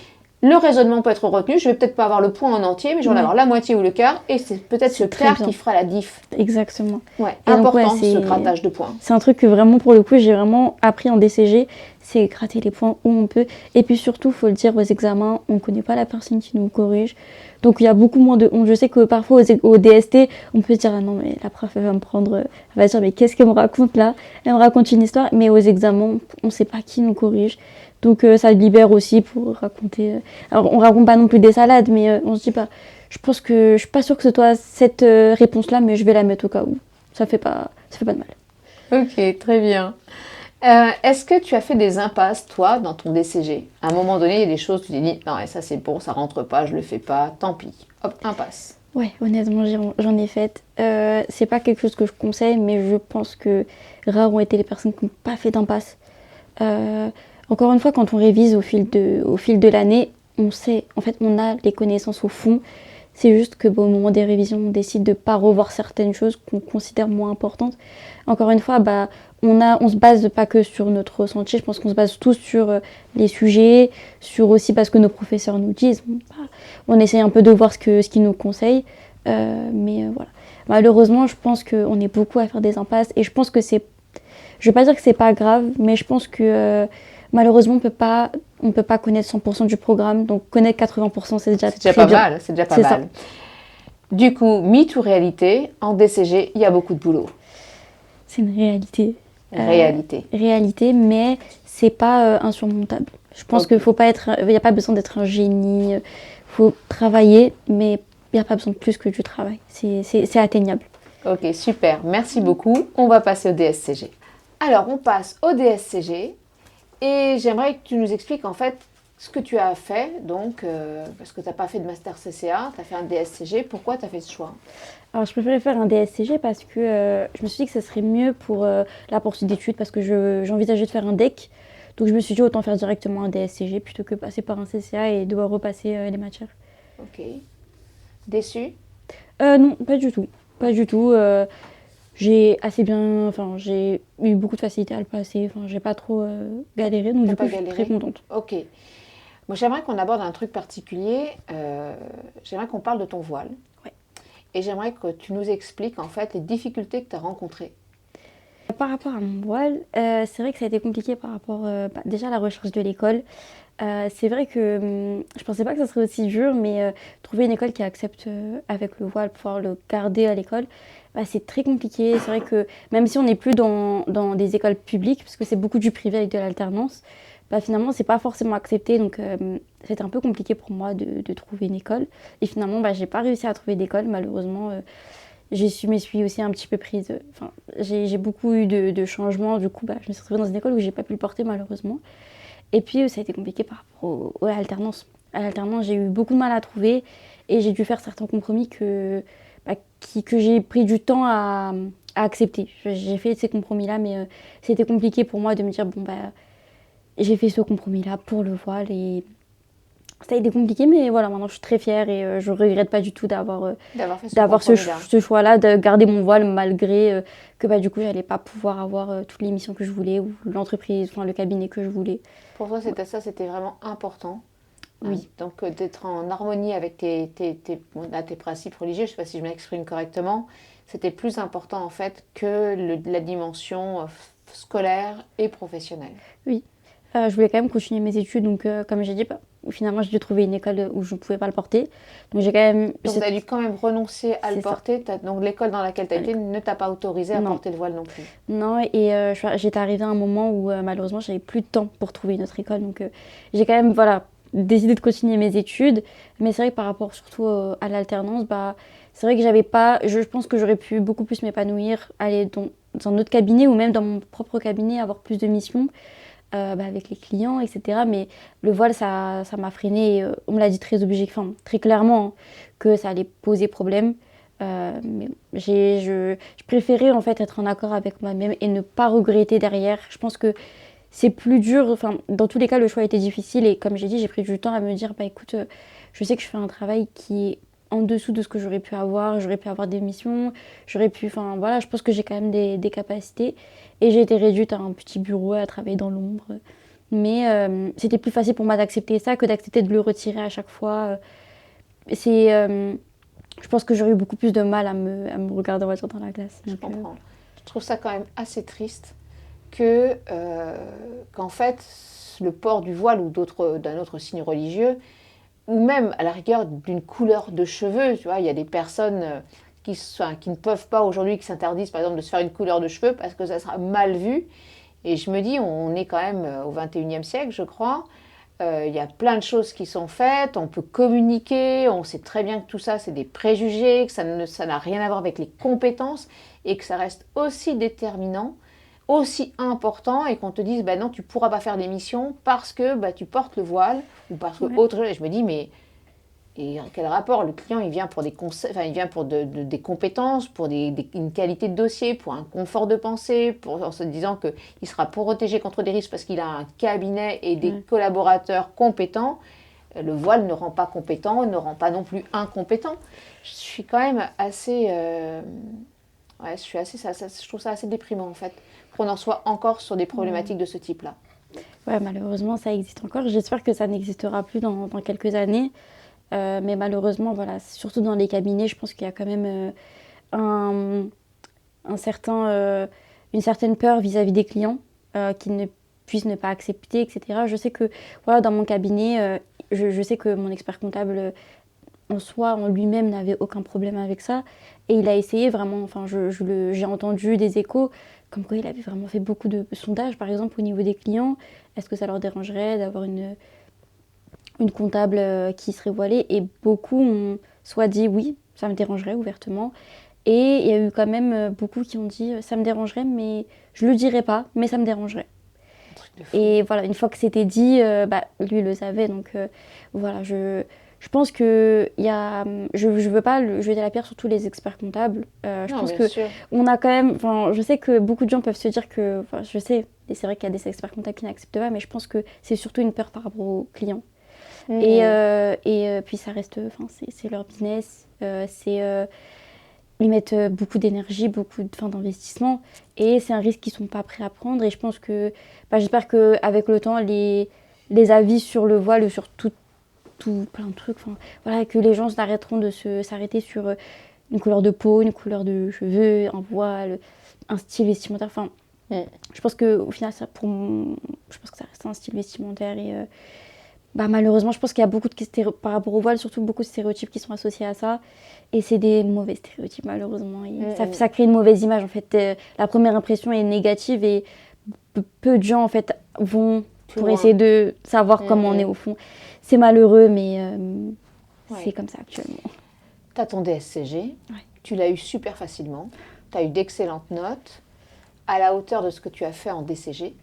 le raisonnement peut être retenu. Je vais peut-être pas avoir le point en entier, mais je vais en avoir la moitié ou le quart. Et c'est peut-être ce quart qui fera la diff. Exactement. Important, ce grattage de points. C'est un truc que vraiment, pour le coup, j'ai vraiment appris en DCG. C'est gratter les points où on peut. Et puis surtout, il faut le dire, aux examens, on ne connaît pas la personne qui nous corrige. Donc il y a beaucoup moins de honte. Je sais que parfois au DST, on peut se dire, ah non, mais la prof, elle va me prendre, elle va dire, mais qu'est-ce qu'elle me raconte là? Elle me raconte une histoire. Mais aux examens, on ne sait pas qui nous corrige. Donc ça libère aussi pour raconter. Alors on raconte pas non plus des salades, mais on se dit pas. Je pense que je suis pas sûre que ce soit cette réponse-là, mais je vais la mettre au cas où. Ça fait pas de mal. Ok, très bien. Est-ce que tu as fait des impasses, toi, dans ton DCG? À un moment donné, il y a des choses, tu t'es dit, non, ça c'est bon, ça rentre pas, je le fais pas, tant pis. Hop, impasse. Ouais, honnêtement, j'en ai fait. C'est pas quelque chose que je conseille, mais je pense que rares ont été les personnes qui n'ont pas fait d'impasse. Encore une fois, quand on révise au fil de l'année, on sait, en fait, on a les connaissances au fond. C'est juste que au moment des révisions, on décide de ne pas revoir certaines choses qu'on considère moins importantes. Encore une fois, on se base pas que sur notre ressenti, je pense qu'on se base tous sur les sujets, sur aussi parce que nos professeurs nous disent. On essaye un peu de voir ce qu'ils nous conseillent, mais voilà. Malheureusement, je pense qu'on est beaucoup à faire des impasses et je pense que je vais pas dire que c'est pas grave, mais je pense que malheureusement, on peut pas connaître 100% du programme, donc connaître 80%, c'est déjà pas mal. C'est déjà pas mal. Du coup, mythe ou réalité, en DCG, il y a beaucoup de boulot. C'est une réalité. Réalité, mais c'est pas insurmontable. Je pense qu'il n'y a pas besoin d'être un génie. Il faut travailler, mais il n'y a pas besoin de plus que du travail. C'est atteignable. Ok, super. Merci beaucoup. On va passer au DSCG. Alors, on passe au DSCG. Et j'aimerais que tu nous expliques en fait ce que tu as fait, donc, parce que tu n'as pas fait de master CCA, tu as fait un DSCG. Pourquoi tu as fait ce choix? Alors, je préférais faire un DSCG parce que je me suis dit que ça serait mieux pour la poursuite d'études parce que j'envisageais de faire un DEC. Donc, je me suis dit autant faire directement un DSCG plutôt que passer par un CCA et devoir repasser les matières. Ok. Déçu? Non, pas du tout. Pas du tout. J'ai eu beaucoup de facilité à le passer. J'ai pas trop galéré, donc du coup, je suis très contente. Ok. Moi, j'aimerais qu'on aborde un truc particulier. J'aimerais qu'on parle de ton voile. Ouais. Et j'aimerais que tu nous expliques en fait les difficultés que tu as rencontrées. Par rapport à mon voile, c'est vrai que ça a été compliqué par rapport déjà à la recherche de l'école. C'est vrai que je pensais pas que ça serait aussi dur, mais trouver une école qui accepte avec le voile, pouvoir le garder à l'école, c'est très compliqué. C'est vrai que même si on n'est plus dans des écoles publiques, parce que c'est beaucoup du privé avec de l'alternance, finalement c'est pas forcément accepté. Donc c'était un peu compliqué pour moi de trouver une école. Et finalement j'ai pas réussi à trouver d'école, malheureusement. je me suis aussi un petit peu prise. Enfin, j'ai beaucoup eu de changements. Du coup, je me suis retrouvée dans une école où j'ai pas pu le porter malheureusement. Et puis, ça a été compliqué par rapport à l'alternance. À l'alternance, j'ai eu beaucoup de mal à trouver et j'ai dû faire certains compromis que j'ai pris du temps à accepter. J'ai fait ces compromis-là, mais c'était compliqué pour moi de me dire, j'ai fait ce compromis-là pour le voile et ça a été compliqué, mais voilà, maintenant je suis très fière et je regrette pas du tout D'avoir fait ce d'avoir compromis-là. ce choix-là, de garder mon voile malgré que du coup j'allais pas pouvoir avoir toutes les missions que je voulais ou l'entreprise, enfin le cabinet que je voulais. Pour toi, c'était vraiment important. Oui. Donc, d'être en harmonie avec tes principes religieux, je ne sais pas si je m'exprime correctement, c'était plus important en fait que la dimension scolaire et professionnelle. Oui. Je voulais quand même continuer mes études, donc comme j'ai dit, finalement j'ai dû trouver une école où je ne pouvais pas le porter. Donc j'ai quand même. Donc, tu as dû quand même renoncer à le C'est ça. porter. Donc, l'école dans laquelle tu as Ouais. été ne t'a pas autorisé à Non. porter le voile non plus. Non, et j'étais arrivée à un moment où malheureusement j'avais plus de temps pour trouver une autre école. Donc j'ai quand même décidé de continuer mes études. Mais c'est vrai que par rapport surtout à l'alternance, c'est vrai que j'avais pas. Je pense que j'aurais pu beaucoup plus m'épanouir, aller dans un autre cabinet ou même dans mon propre cabinet, avoir plus de missions. Avec les clients, etc. Mais le voile, ça m'a freinée. On me l'a dit très clairement, hein, que ça allait poser problème. Mais je préférais en fait être en accord avec moi-même et ne pas regretter derrière. Je pense que c'est plus dur. Enfin, dans tous les cas, le choix a été difficile et comme j'ai dit, j'ai pris du temps à me dire, écoute, je sais que je fais un travail qui est en dessous de ce que j'aurais pu avoir. J'aurais pu avoir des missions, enfin voilà, je pense que j'ai quand même des capacités. Et j'ai été réduite à un petit bureau à travailler dans l'ombre. Mais c'était plus facile pour moi d'accepter ça que d'accepter de le retirer à chaque fois. Je pense que j'aurais eu beaucoup plus de mal à me regarder en voiture dans la glace. Je comprends. Je trouve ça quand même assez triste qu'en fait, le port du voile ou d'un autre signe religieux, ou même à la rigueur d'une couleur de cheveux, tu vois, il y a des personnes qui ne peuvent pas aujourd'hui, qui s'interdisent par exemple de se faire une couleur de cheveux parce que ça sera mal vu. Et je me dis, on est quand même au 21e siècle, je crois. Il y a plein de choses qui sont faites, on peut communiquer, on sait très bien que tout ça c'est des préjugés, que ça n'a rien à voir avec les compétences et que ça reste aussi déterminant, aussi important et qu'on te dise non tu pourras pas faire d'émission parce que tu portes le voile ou parce que autre chose. Et je me dis et quel rapport? Le client il vient pour des conseils, il vient pour des compétences, pour une qualité de dossier, pour un confort de pensée, en se disant qu'il sera protégé contre des risques parce qu'il a un cabinet et des collaborateurs compétents. Le voile ne rend pas compétent, ne rend pas non plus incompétent. Je suis quand même assez... je trouve ça assez déprimant en fait, qu'on en soit encore sur des problématiques de ce type-là. Ouais, malheureusement ça existe encore. J'espère que ça n'existera plus dans quelques années. Mais malheureusement, voilà, surtout dans les cabinets, je pense qu'il y a quand même une certaine peur vis-à-vis des clients qui ne puissent ne pas accepter, etc. Je sais que voilà, dans mon cabinet, je sais que mon expert comptable en soi, en lui-même, n'avait aucun problème avec ça. Et il a essayé vraiment, enfin, j'ai entendu des échos, comme quoi il avait vraiment fait beaucoup de sondages, par exemple, au niveau des clients. Est-ce que ça leur dérangerait d'avoir une comptable qui serait voilée? Et beaucoup ont soit dit oui, ça me dérangerait ouvertement. Et il y a eu quand même beaucoup qui ont dit ça me dérangerait, mais je le dirais pas, mais ça me dérangerait. Et voilà, une fois que c'était dit, lui il le savait. Donc voilà, je pense que je veux pas jeter la pierre sur tous les experts comptables. Je pense que on a quand même, je sais que beaucoup de gens peuvent se dire que, je sais, et c'est vrai qu'il y a des experts comptables qui n'acceptent pas, mais je pense que c'est surtout une peur par rapport aux clients. Et puis ça reste, c'est leur business, ils mettent beaucoup d'énergie, beaucoup d'investissement, et c'est un risque qu'ils sont pas prêts à prendre. Et je pense que, j'espère qu'avec le temps, les avis sur le voile, sur tout plein de trucs, voilà, que les gens arrêteront de s'arrêter sur une couleur de peau, une couleur de cheveux, un voile, un style vestimentaire. Je pense qu'au final, je pense que ça reste un style vestimentaire et malheureusement, je pense qu'il y a beaucoup par rapport au voile, surtout beaucoup de stéréotypes qui sont associés à ça. Et c'est des mauvais stéréotypes, malheureusement. Ça crée une mauvaise image, en fait. La première impression est négative et peu de gens, en fait, vont pour essayer de savoir comment on est au fond. C'est malheureux, mais c'est comme ça actuellement. Tu as ton DSCG tu l'as eu super facilement. Tu as eu d'excellentes notes à la hauteur de ce que tu as fait en DCG.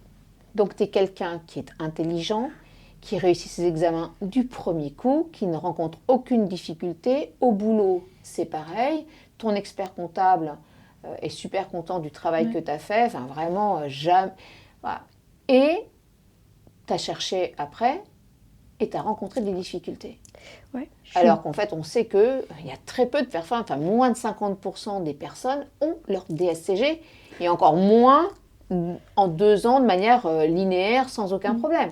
Donc, tu es quelqu'un qui est intelligent, qui réussit ses examens du premier coup, qui ne rencontre aucune difficulté. Au boulot, c'est pareil. Ton expert comptable est super content du travail que tu as fait. Enfin, vraiment, jamais. Voilà. Et tu as cherché après et tu as rencontré des difficultés. Ouais, Alors qu'en fait, on sait qu'il y a très peu de personnes, enfin moins de 50% des personnes ont leur DSCG et encore moins en 2 ans de manière linéaire sans aucun problème.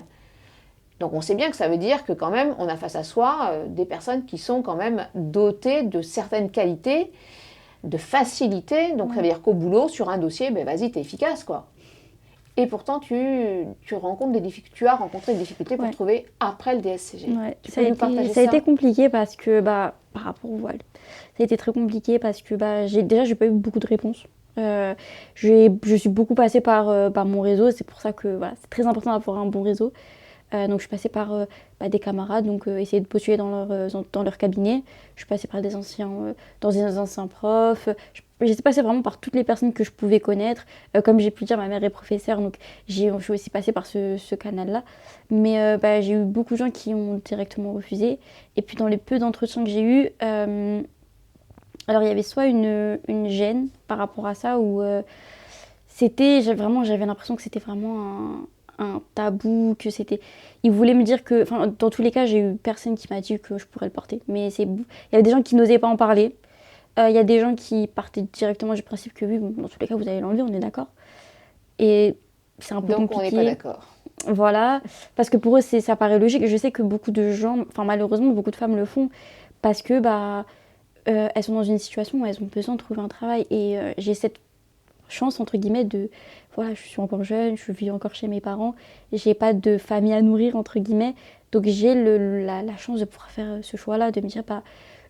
Donc on sait bien que ça veut dire que quand même on a face à soi des personnes qui sont quand même dotées de certaines qualités, de facilité. Donc ça veut dire qu'au boulot, sur un dossier, ben vas-y, t'es efficace quoi. Et pourtant tu rencontres tu as rencontré des difficultés pour trouver après le DSCG. Ouais. Tu peux nous partager ça? Ça a été compliqué parce que par rapport au voile, ça a été très compliqué parce que j'ai pas eu beaucoup de réponses. Je suis beaucoup passée par mon réseau, c'est pour ça que c'est très important d'avoir un bon réseau. Donc je suis passée par des camarades, donc essayer de postuler dans leur cabinet. Je suis passée par des anciens profs. J'étais passée vraiment par toutes les personnes que je pouvais connaître. Comme j'ai pu dire, ma mère est professeure, donc je suis aussi passée par ce canal-là. Mais j'ai eu beaucoup de gens qui ont directement refusé. Et puis dans les peu d'entretiens que j'ai eus, alors il y avait soit une gêne par rapport à ça, ou j'avais l'impression que c'était vraiment un tabou, que c'était... Ils voulaient me dire que... Enfin, dans tous les cas, j'ai eu personne qui m'a dit que je pourrais le porter. Mais il y avait des gens qui n'osaient pas en parler. Il y a des gens qui partaient directement du principe que oui, bon, dans tous les cas, vous allez l'enlever, on est d'accord. Et c'est un peu compliqué. Donc on n'est pas d'accord. Voilà, parce que pour eux, ça paraît logique. Je sais que beaucoup de gens, enfin malheureusement, beaucoup de femmes le font parce que elles sont dans une situation où elles ont besoin de trouver un travail. Et j'ai cette chance, entre guillemets, voilà, je suis encore jeune, je vis encore chez mes parents, j'ai pas de famille à nourrir, entre guillemets, donc j'ai la chance de pouvoir faire ce choix-là, de me dire,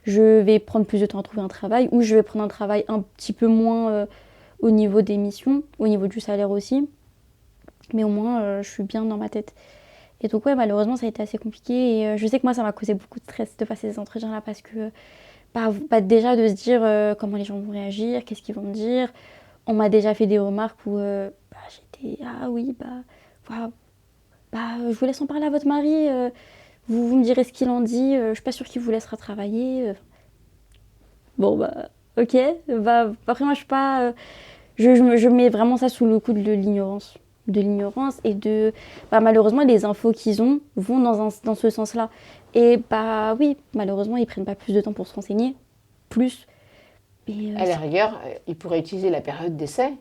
je vais prendre plus de temps à trouver un travail, ou je vais prendre un travail un petit peu moins au niveau des missions, au niveau du salaire aussi, mais au moins, je suis bien dans ma tête. Et donc, ouais, malheureusement, ça a été assez compliqué, et je sais que moi, ça m'a causé beaucoup de stress de passer ces entretiens-là, parce que, déjà, de se dire comment les gens vont réagir, qu'est-ce qu'ils vont me dire. On m'a déjà fait des remarques où j'étais ah oui je vous laisse en parler à votre mari, vous me direz ce qu'il en dit, je suis pas sûre qu'il vous laissera travailler. Bon ok, après moi je suis pas je mets vraiment ça sous le coup de l'ignorance et de malheureusement les infos qu'ils ont vont dans ce sens-là et oui malheureusement ils prennent pas plus de temps pour se renseigner plus. À la rigueur, ils pourraient utiliser la période d'essai.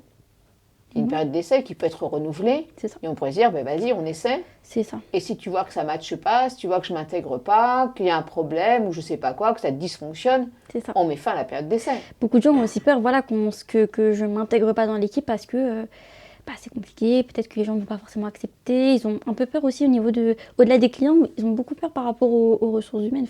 Il y a une période d'essai qui peut être renouvelée. C'est ça. Et on pourrait se dire, vas-y, on essaie. C'est ça. Et si tu vois que ça ne matche pas, si tu vois que je ne m'intègre pas, qu'il y a un problème ou je ne sais pas quoi, que ça dysfonctionne, on met fin à la période d'essai. Beaucoup de gens ont aussi peur que je ne m'intègre pas dans l'équipe parce que c'est compliqué, peut-être que les gens ne vont pas forcément accepter. Ils ont un peu peur aussi au-delà des clients, ils ont beaucoup peur par rapport aux ressources humaines,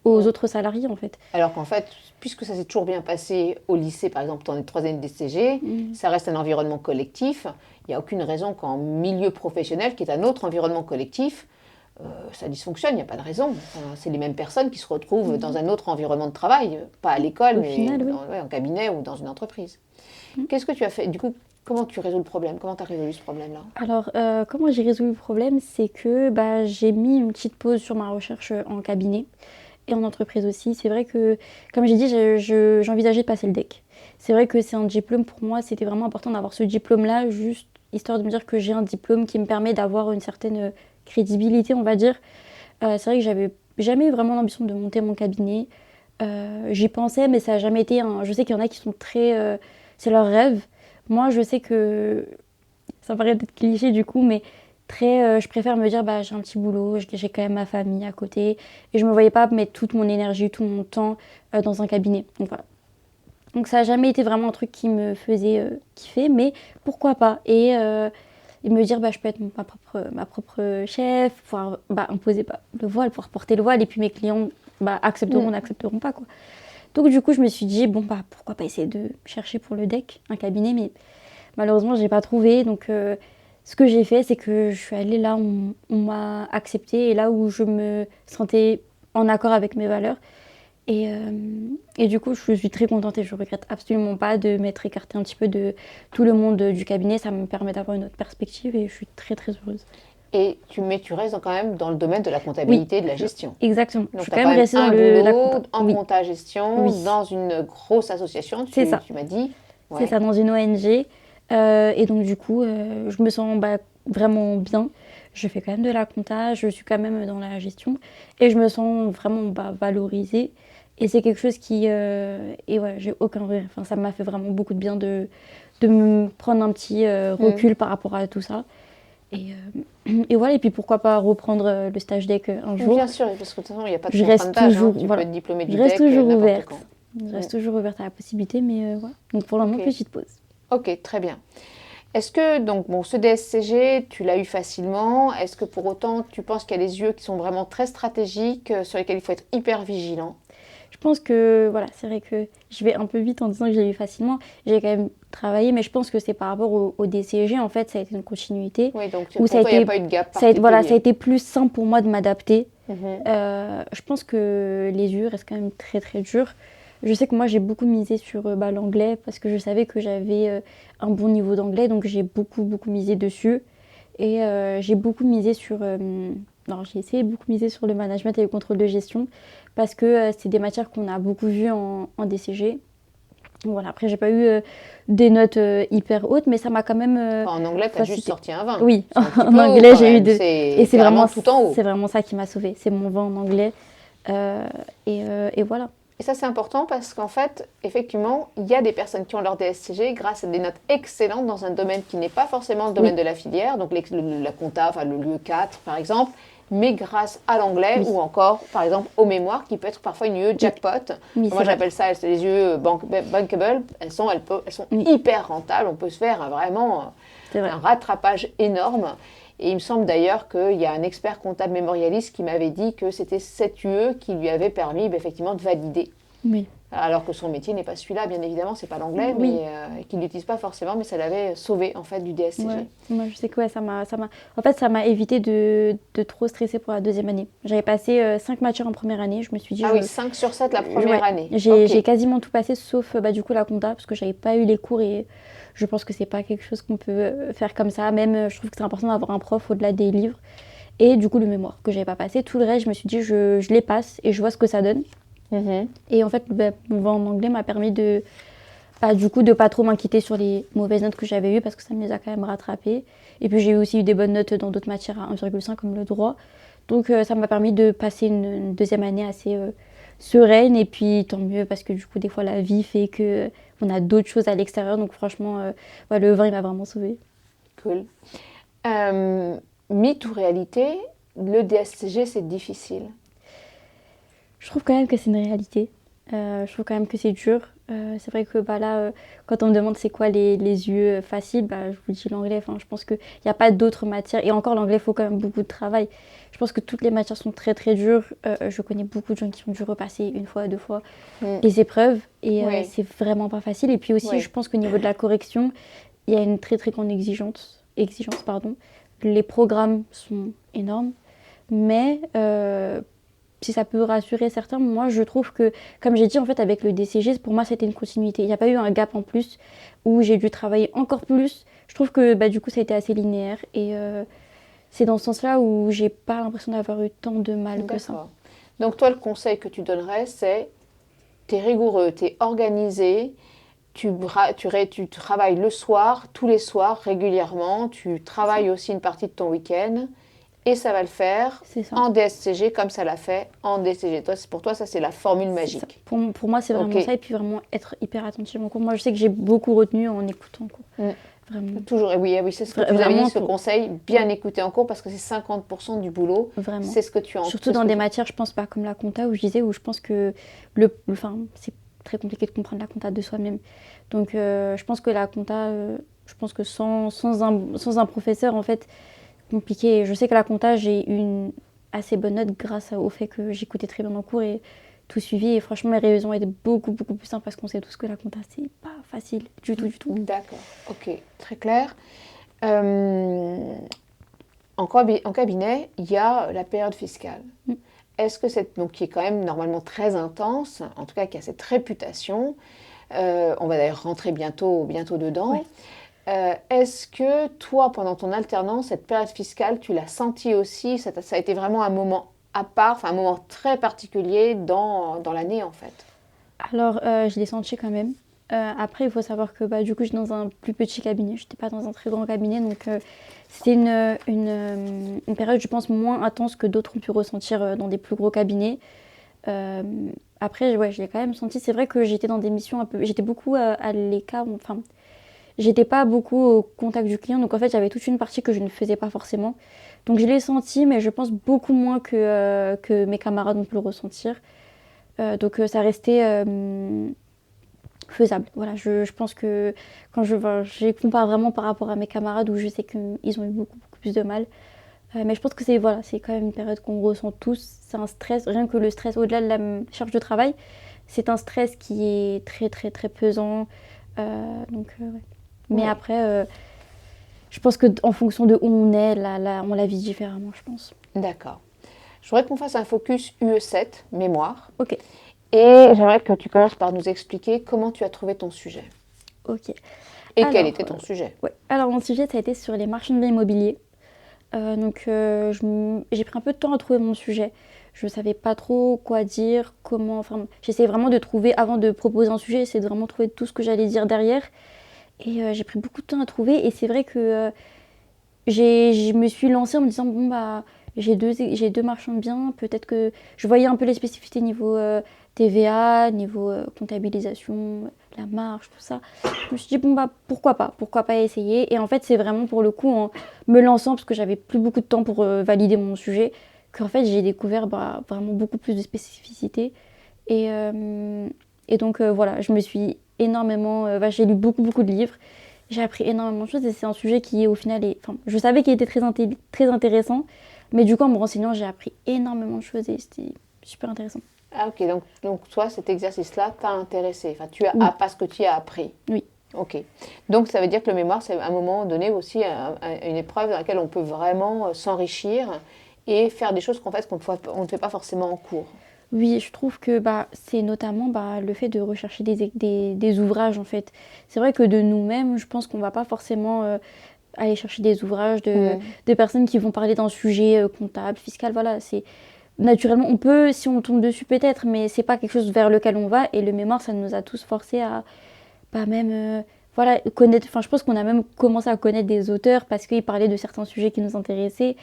aux autres salariés en fait. Alors qu'en fait, puisque ça s'est toujours bien passé au lycée, par exemple, dans les 3e DCG, ça reste un environnement collectif. Il n'y a aucune raison qu'en milieu professionnel, qui est un autre environnement collectif, ça dysfonctionne, il n'y a pas de raison. C'est les mêmes personnes qui se retrouvent dans un autre environnement de travail, pas à l'école, mais en cabinet ou dans une entreprise. Qu'est-ce que tu as fait? Du coup, comment tu résous le problème? Comment tu as résolu ce problème-là? Alors, comment j'ai résolu le problème? C'est que j'ai mis une petite pause sur ma recherche en cabinet et en entreprise aussi. C'est vrai que, comme j'ai dit, j'envisageais de passer le DEC. C'est vrai que c'est un diplôme, pour moi, c'était vraiment important d'avoir ce diplôme-là, juste histoire de me dire que j'ai un diplôme qui me permet d'avoir une certaine crédibilité, on va dire. C'est vrai que j'avais jamais eu vraiment l'ambition de monter mon cabinet. J'y pensais, mais ça n'a jamais été je sais qu'il y en a qui sont très... c'est leur rêve. Moi, je sais que... Ça paraît peut-être cliché du coup, mais je préfère me dire, j'ai un petit boulot, j'ai quand même ma famille à côté. Et je me voyais pas mettre toute mon énergie, tout mon temps dans un cabinet. Donc voilà. Donc ça n'a jamais été vraiment un truc qui me faisait kiffer, mais pourquoi pas. Et me dire, je peux être ma propre chef, pouvoir imposer le voile, pouvoir porter le voile. Et puis mes clients accepteront ou n'accepteront pas, quoi. Donc du coup, je me suis dit, pourquoi pas essayer de chercher pour le DEC, un cabinet, mais malheureusement, je n'ai pas trouvé. Donc ce que j'ai fait, c'est que je suis allée là où on m'a acceptée et là où je me sentais en accord avec mes valeurs. Et du coup, je suis très contente et je regrette absolument pas de m'être écartée un petit peu de tout le monde du cabinet. Ça me permet d'avoir une autre perspective et je suis très très heureuse. Mais tu restes quand même dans le domaine de la Oui, comptabilité et de la gestion. exactement. Je Donc, suis tu as quand quand même même restée dans un la boulot compta. en Oui, compta-gestion oui, dans une grosse association, c'est ça. tu m'as dit. C'est Ouais. ça, dans une ONG. Et donc, du coup, je me sens vraiment bien. Je fais quand même de la compta, je suis quand même dans la gestion. Et je me sens vraiment valorisée. Et c'est quelque chose qui... et ouais, j'ai aucun regret. Enfin, ça m'a fait vraiment beaucoup de bien de me prendre un petit Mm. recul par rapport à tout ça. Et, et voilà, et puis pourquoi pas reprendre le stage DEC un jour. Bien sûr, parce que de toute façon, il n'y a pas de Je reste contrainte d'âge, hein. toujours, Tu peux voilà, être diplômé je du reste DEC toujours n'importe ouverte. quand. Je Mm. reste toujours ouverte à la possibilité, mais voilà. Donc pour le moment, Ok, petite pause. ok, très bien. Est-ce que, donc, bon, ce DSCG, tu l'as eu facilement. Est-ce que pour autant, tu penses qu'il y a des yeux qui sont vraiment très stratégiques, sur lesquels il faut être hyper vigilant? Je pense que, voilà, c'est vrai que je vais un peu vite en disant que j'ai eu facilement. J'ai quand même travaillé, mais je pense que c'est par rapport au DCG, en fait, ça a été une continuité. Oui, donc Où pour toi, il n'y a pas eu de gap voilà, ça a particulier. été plus simple pour moi de m'adapter. Mhm. Je pense que les yeux restent quand même très très durs. Je sais que moi j'ai beaucoup misé sur l'anglais parce que je savais que j'avais un bon niveau d'anglais, donc j'ai beaucoup misé dessus. Et j'ai beaucoup misé sur... non, j'ai essayé de beaucoup miser sur le management et le contrôle de gestion parce que c'est des matières qu'on a beaucoup vues en DCG. Donc voilà, après j'ai pas eu des notes hyper hautes, mais ça m'a quand même Enfin, en anglais, tu as juste facilité. sorti un 20. Oui, C'est un petit en peu haut anglais quand j'ai eu même. deux. Et C'est carrément tout en haut. c'est vraiment ça qui m'a sauvée. C'est mon vin en anglais. Et voilà. Et ça, c'est important parce qu'en fait, effectivement, il y a des personnes qui ont leur DSCG grâce à des notes excellentes dans un domaine qui n'est pas forcément le domaine Oui, de la filière, donc la compta, enfin le lieu 4 par exemple, mais grâce à l'anglais oui, ou encore, par exemple, au mémoire qui peut être parfois une UE oui, jackpot. oui, Moi, c'est vrai. j'appelle ça c'est les UE bankable. Elles sont Oui, hyper rentables. On peut se faire vraiment c'est vrai. un rattrapage énorme. Et il me semble d'ailleurs qu'il y a un expert comptable mémorialiste qui m'avait dit que c'était cette UE qui lui avait permis effectivement de valider. Oui, Alors que son métier n'est pas celui-là, bien évidemment, c'est pas l'anglais, oui. mais qu'il n'utilise pas forcément, mais ça l'avait sauvé en fait du Ouais. DSCG. Moi, je sais que ouais, En fait, ça m'a évité de trop stresser pour la deuxième année. J'avais passé 5 matières en première année. Je me suis dit, Ah oui, 5 sur 7 la première ouais, année. Ok. j'ai quasiment tout passé, sauf du coup la compta, parce que j'avais pas eu les cours et je pense que c'est pas quelque chose qu'on peut faire comme ça. Même, je trouve que c'est important d'avoir un prof au-delà des livres. Et du coup, le mémoire que j'avais pas passé. Tout le reste, je me suis dit, je les passe et je vois ce que ça donne. Mhm. Et en fait, mon vent en anglais m'a permis du coup, de pas trop m'inquiéter sur les mauvaises notes que j'avais eues parce que ça me les a quand même rattrapées. Et puis j'ai aussi eu des bonnes notes dans d'autres matières à 1,5 comme le droit. Donc ça m'a permis de passer une deuxième année assez sereine. Et puis tant mieux parce que du coup, des fois, la vie fait que on a d'autres choses à l'extérieur. Donc franchement, ouais, le vin, il m'a vraiment sauvée. Cool. Mythe ou réalité, le DSCG, c'est difficile. Je trouve quand même que c'est une réalité. Je trouve quand même que c'est dur. C'est vrai que là, quand on me demande c'est quoi les UE faciles, je vous dis l'anglais. Enfin, je pense qu'il n'y a pas d'autres matières. Et encore, l'anglais, il faut quand même beaucoup de travail. Je pense que toutes les matières sont très très dures. Je connais beaucoup de gens qui ont dû repasser une fois, deux fois Mm. les épreuves. Et Oui, c'est vraiment pas facile. Et puis aussi, je oui. pense qu'au niveau de la correction, il y a une très très grande exigence, pardon. Les programmes sont énormes. Mais si ça peut rassurer certains, moi je trouve que, comme j'ai dit en fait avec le DCG, pour moi c'était une continuité. Il n'y a pas eu un gap en plus où j'ai dû travailler encore plus. Je trouve que du coup ça a été assez linéaire et c'est dans ce sens-là où j'ai pas l'impression d'avoir eu tant de mal que ça. D'accord. Donc toi, le conseil que tu donnerais, c'est tu es rigoureux, tu es organisé, tu travailles le soir, tous les soirs, régulièrement, tu C'est ça. travailles aussi une partie de ton week-end, et ça va le faire C'est ça. en DSCG comme ça l'a fait en DCG. Pour toi, ça, c'est la formule C'est ça. magique. Pour moi, c'est Ok. vraiment ça. Et puis vraiment être hyper attentif en cours. Moi, je sais que j'ai beaucoup retenu en écoutant en cours. Mm. Vraiment. Toujours, et oui, c'est ce que tu nous avais dit, Vraiment, ce conseil, bien écouter en cours, parce que c'est 50% du boulot, vraiment. c'est ce que tu en Surtout c'est ce dans que des tu- matières, je pense pas comme la compta, où je pense que enfin, c'est très compliqué de comprendre la compta de soi-même. Donc, je pense que la compta, je pense que sans un professeur, en fait, compliqué. Je sais que la compta, j'ai eu une assez bonne note grâce au fait que j'écoutais très bien en cours et tout suivi. Et franchement, mes révisions étaient beaucoup plus simples parce qu'on sait tous que la compta, c'est pas facile du tout, du tout. D'accord, ok, très clair. Euh, en cabinet, il y a la période fiscale. Mm. est-ce que donc qui est quand même normalement très intense, en tout cas qui a cette réputation, on va d'ailleurs rentrer bientôt dedans. Ouais. Est-ce que toi, pendant ton alternance, cette période fiscale, tu l'as senti aussi, ça a été vraiment un moment à part, enfin un moment très particulier dans l'année en fait? Alors, je l'ai senti quand même. Après, il faut savoir que du coup, je suis dans un plus petit cabinet. Je n'étais pas dans un très grand cabinet. Donc, c'était une période, je pense, moins intense que d'autres ont pu ressentir dans des plus gros cabinets. Euh, Après, ouais, je l'ai quand même senti. C'est vrai que j'étais dans des missions un peu. J'étais beaucoup à l'écart. Enfin, j'étais pas beaucoup au contact du client. Donc, en fait, j'avais toute une partie que je ne faisais pas forcément. Donc, je l'ai senti, mais je pense beaucoup moins que mes camarades ont pu le ressentir. Donc, ça restait faisable. Voilà, je pense que quand je compare vraiment par rapport à mes camarades où je sais qu'ils ont eu beaucoup plus de mal. Mais je pense que c'est quand même une période qu'on ressent tous. C'est un stress, rien que le stress, au-delà de la charge de travail, c'est un stress qui est très très très pesant. Ouais. Mais Oui, après, je pense qu'en fonction de où on est, là, on la vit différemment, je pense. d'accord. Je voudrais qu'on fasse un focus UE7, mémoire. Ok, Et j'aimerais que tu commences par nous expliquer comment tu as trouvé ton sujet. ok. Et quel Alors, était ton sujet? ouais. Alors mon sujet, ça a été sur les marchands de biens immobiliers. J'ai pris un peu de temps à trouver mon sujet. Je ne savais pas trop quoi dire, comment. Enfin, j'essayais vraiment de trouver, avant de proposer un sujet, j'essayais de vraiment trouver tout ce que j'allais dire derrière. Et j'ai pris beaucoup de temps à trouver. Et c'est vrai que je me suis lancée en me disant, bon, bah, j'ai deux marchands de biens. Peut-être que je voyais un peu les spécificités niveau TVA, niveau comptabilisation, la marge, tout ça. Je me suis dit, bon, bah, pourquoi pas essayer. Et en fait, c'est vraiment pour le coup, en me lançant, parce que j'avais plus beaucoup de temps pour valider mon sujet, qu'en fait, j'ai découvert vraiment beaucoup plus de spécificités. Et, euh, et donc, voilà, je me suis énormément. J'ai lu beaucoup de livres. J'ai appris énormément de choses et c'est un sujet qui, au final, enfin, je savais qu'il était très intéressant, mais du coup, en me renseignant, j'ai appris énormément de choses et c'était super intéressant. Ah ok, donc toi, cet exercice-là t'a intéressé. Enfin, tu as Oui, parce que tu y as appris. oui. Ok. Donc ça veut dire que le mémoire, c'est à un moment donné aussi une épreuve dans laquelle on peut vraiment s'enrichir et faire des choses qu'on ne fait pas forcément en cours. Oui, je trouve que c'est notamment le fait de rechercher des ouvrages, en fait. C'est vrai que de nous-mêmes, je pense qu'on va pas forcément aller chercher des ouvrages Mm. de personnes qui vont parler d'un sujet comptable, fiscal. Voilà, c'est naturellement, on peut, si on tombe dessus peut-être, mais c'est pas quelque chose vers lequel on va. Et le mémoire, ça nous a tous forcés à pas même voilà, connaître. Enfin, je pense qu'on a même commencé à connaître des auteurs parce qu'ils parlaient de certains sujets qui nous intéressaient.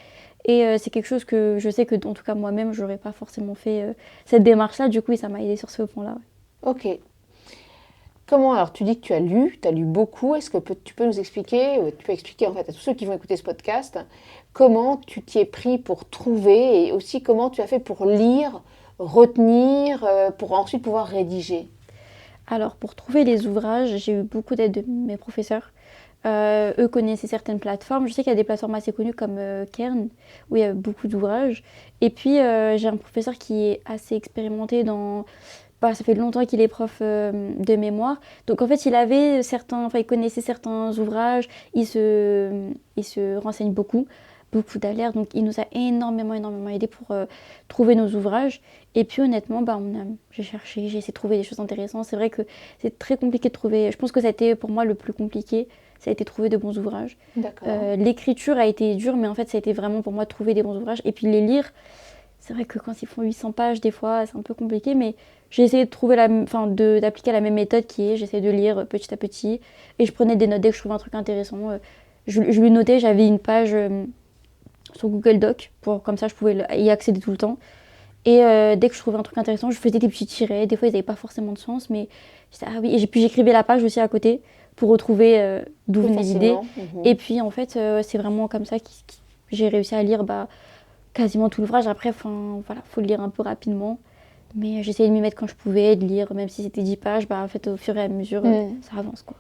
Et c'est quelque chose que je sais que, en tout cas, moi-même, j'aurais pas forcément fait cette démarche-là. Du coup, oui, ça m'a aidé sur ce point-là. Ok. Comment, alors tu dis que tu as lu beaucoup. Est-ce que tu peux nous expliquer, ou tu peux expliquer en fait à tous ceux qui vont écouter ce podcast, comment tu t'y es pris pour trouver et aussi comment tu as fait pour lire, retenir, pour ensuite pouvoir rédiger? Alors, pour trouver les ouvrages, j'ai eu beaucoup d'aide de mes professeurs. Eux connaissaient certaines plateformes. Je sais qu'il y a des plateformes assez connues comme Kern, où il y a beaucoup d'ouvrages. Et puis, j'ai un professeur qui est assez expérimenté dans. Ça fait longtemps qu'il est prof de mémoire. Donc, en fait, il connaissait certains ouvrages. Il se renseigne beaucoup d'alertes. Donc, il nous a énormément aidé pour trouver nos ouvrages. Et puis, honnêtement, j'ai cherché, j'ai essayé de trouver des choses intéressantes. C'est vrai que c'est très compliqué de trouver. Je pense que ça a été pour moi le plus compliqué. Ça a été trouver de bons ouvrages. D'accord. L'écriture a été dure, mais en fait, ça a été vraiment pour moi de trouver des bons ouvrages. Et puis les lire, c'est vrai que quand ils font 800 pages, des fois, c'est un peu compliqué, mais j'ai essayé de trouver d'appliquer la même méthode qui est, j'essayais de lire petit à petit, et je prenais des notes dès que je trouvais un truc intéressant. Je lui notais, j'avais une page sur Google Doc, comme ça je pouvais y accéder tout le temps. Et dès que je trouvais un truc intéressant, je faisais des petits tirets. Des fois, ils n'avaient pas forcément de sens, mais ah oui. Et puis j'écrivais la page aussi à côté pour retrouver d'où Plus venait l'idée. facilement. Mhm. Et puis en fait, c'est vraiment comme ça que j'ai réussi à lire quasiment tout l'ouvrage. Après, voilà, faut le lire un peu rapidement. Mais j'essayais de m'y mettre quand je pouvais, de lire, même si c'était 10 pages, en fait, au fur et à mesure, Mm. ça avance, quoi.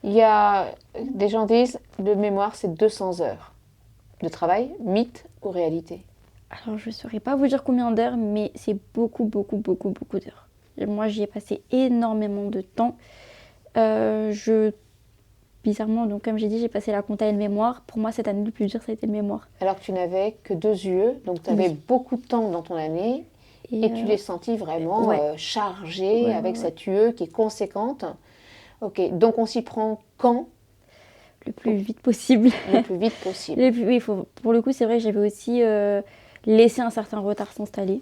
Il y a des gens disent de mémoire, c'est 200 heures de travail, mythe ou réalité? Alors, je ne saurais pas vous dire combien d'heures, mais c'est beaucoup d'heures. Et moi, j'y ai passé énormément de temps. Je Bizarrement, donc comme j'ai dit, j'ai passé la compta et le mémoire. Pour moi, cette année, le plus dur, ça a été le mémoire. Alors que tu n'avais que 2 UE, donc tu avais Oui, beaucoup de temps dans ton année. Et tu l'es sentie vraiment ouais. chargée Ouais, avec ouais. cette UE qui est conséquente. Ok, donc on s'y prend quand? Le plus vite possible. Le plus vite possible. Oui, pour le coup, c'est vrai que j'avais aussi laissé un certain retard s'installer.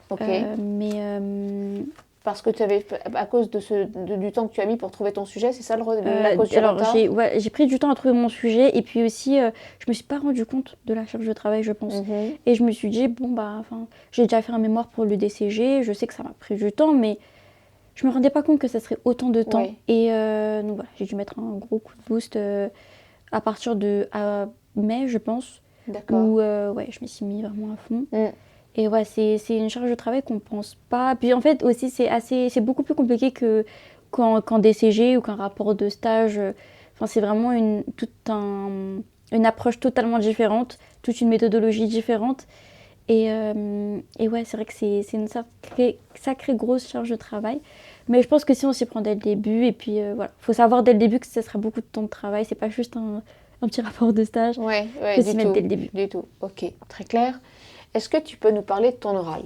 Ok. Mais Parce que tu avais, à cause du temps que tu as mis pour trouver ton sujet, c'est ça la cause du alors retard? j'ai pris du temps à trouver mon sujet et puis aussi je me suis pas rendu compte de la charge de travail, je pense. Mhm. Et je me suis dit bon bah enfin j'ai déjà fait un mémoire pour le DCG, je sais que ça m'a pris du temps, mais je me rendais pas compte que ça serait autant de temps. Ouais, Et donc voilà, j'ai dû mettre un gros coup de boost à partir de mai, je pense, d'accord. où ouais, je me suis mis vraiment à fond. Mm. Et ouais, c'est une charge de travail qu'on pense pas. Puis en fait aussi, c'est beaucoup plus compliqué qu'en DCG ou qu'un rapport de stage. Enfin, c'est vraiment une approche totalement différente, toute une méthodologie différente. Et ouais, c'est vrai que c'est une sacrée grosse charge de travail. Mais je pense que si on s'y prend dès le début, et puis voilà, faut savoir dès le début que ça sera beaucoup de temps de travail, c'est pas juste un petit rapport de stage. Ouais, ouais, Faut du s'y mettre dès tout, le début. du tout. Ok, très clair. Est-ce que tu peux nous parler de ton oral?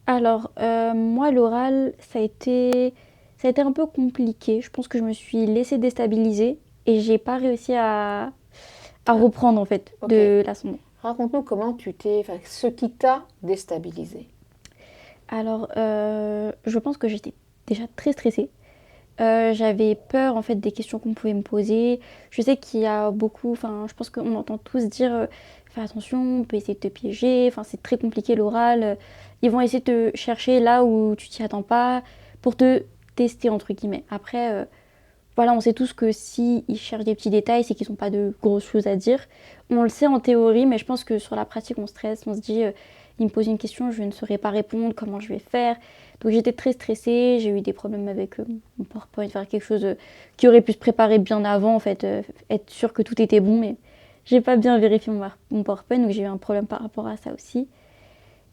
Alors, moi, l'oral, ça a été un peu compliqué. Je pense que je me suis laissée déstabiliser et j'ai pas réussi à reprendre en fait Ok. de l'ascendant. Raconte-nous comment enfin, ce qui t'a déstabilisé. Alors, je pense que j'étais déjà très stressée. J'avais peur en fait des questions qu'on pouvait me poser. Je sais qu'il y a beaucoup, enfin, je pense qu'on entend tous dire fais attention, on peut essayer de te piéger. Enfin, c'est très compliqué l'oral. Ils vont essayer de te chercher là où tu t'y attends pas pour te tester entre guillemets. Après, voilà, on sait tous que si ils cherchent des petits détails, c'est qu'ils n'ont pas de grosses choses à dire. On le sait en théorie, mais je pense que sur la pratique, on stresse, on se dit, il me pose une question, je ne saurais pas répondre, comment je vais faire. Donc j'étais très stressée, j'ai eu des problèmes avec mon PowerPoint, faire quelque chose qui aurait pu se préparer bien avant, en fait, être sûr que tout était bon, mais j'ai pas bien vérifié mon PowerPoint, donc j'ai eu un problème par rapport à ça aussi.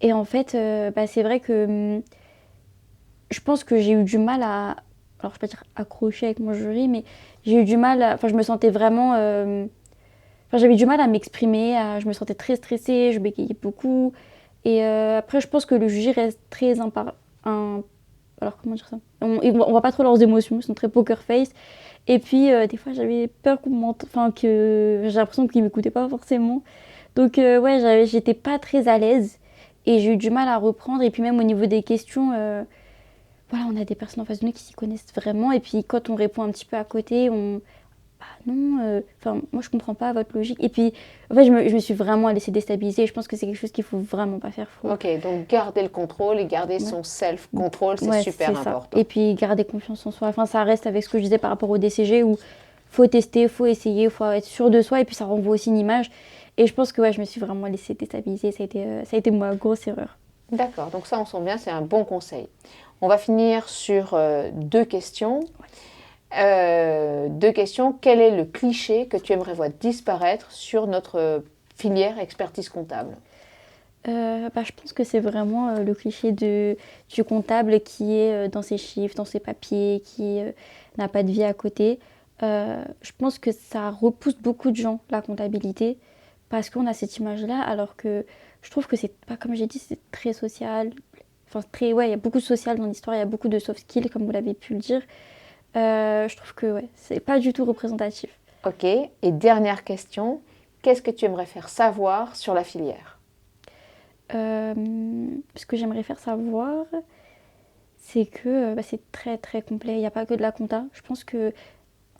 Et en fait, bah, c'est vrai que je pense que j'ai eu du mal alors je vais pas dire accrocher avec mon jury, mais j'ai eu du mal, enfin je me sentais vraiment, enfin j'avais du mal à m'exprimer, je me sentais très stressée, je bégayais beaucoup. Et après je pense que le jury reste très alors comment dire ça, on voit pas trop leurs émotions, ils sont très poker face. Et puis des fois j'avais peur enfin que j'ai l'impression qu'ils m'écoutaient pas forcément. Donc ouais, j'étais pas très à l'aise et j'ai eu du mal à reprendre. Et puis même au niveau des questions. Voilà, on a des personnes en face de nous qui s'y connaissent vraiment. Et puis quand on répond un petit peu à côté, bah non, enfin, moi je comprends pas votre logique. Et puis, en fait, je me suis vraiment laissée déstabiliser. Je pense que c'est quelque chose qu'il faut vraiment pas faire. Ok, donc garder le contrôle et garder Ouais. son self-control, c'est Ouais, c'est super ça. important. Et puis garder confiance en soi. Enfin, ça reste avec ce que je disais par rapport au DCG où faut tester, faut essayer, faut être sûr de soi. Et puis ça renvoie aussi une image. Et je pense que ouais, je me suis vraiment laissée déstabiliser. Ça a été ma grosse erreur. D'accord, donc ça on sent bien, c'est un bon conseil. On va finir sur deux questions. Deux questions. Quel est le cliché que tu aimerais voir disparaître sur notre filière expertise comptable? Bah, je pense que c'est vraiment le cliché du comptable qui est dans ses chiffres, dans ses papiers, qui n'a pas de vie à côté. Je pense que ça repousse beaucoup de gens, la comptabilité, parce qu'on a cette image-là, alors que je trouve que c'est pas, comme j'ai dit, c'est très social. Enfin, ouais, il y a beaucoup de social dans l'histoire, il y a beaucoup de soft skills, comme vous l'avez pu le dire. Je trouve que ouais, c'est pas du tout représentatif. Ok, et dernière question. Qu'est-ce que tu aimerais faire savoir sur la filière? Ce que j'aimerais faire savoir, c'est que bah, c'est très très complet. Il n'y a pas que de la compta. Je pense que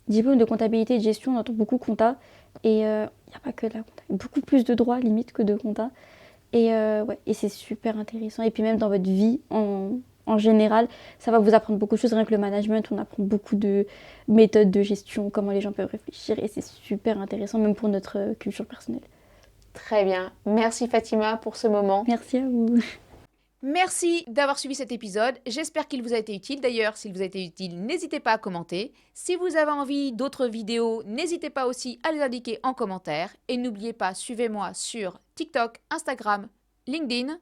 diplôme de comptabilité et de gestion, on entend beaucoup compta. Et il n'y a pas que de la compta. Il y a beaucoup plus de droit limite que de compta. Et, ouais, et c'est super intéressant. Et puis même dans votre vie en général, ça va vous apprendre beaucoup de choses. Rien que le management, on apprend beaucoup de méthodes de gestion, comment les gens peuvent réfléchir. Et c'est super intéressant, même pour notre culture personnelle. Très bien. Merci Fatima pour ce moment. Merci à vous. Merci d'avoir suivi cet épisode. J'espère qu'il vous a été utile. D'ailleurs, s'il vous a été utile, n'hésitez pas à commenter. Si vous avez envie d'autres vidéos, n'hésitez pas aussi à les indiquer en commentaire. Et n'oubliez pas, suivez-moi sur TikTok, Instagram, LinkedIn.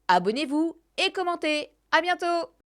Abonnez-vous et commentez. À bientôt!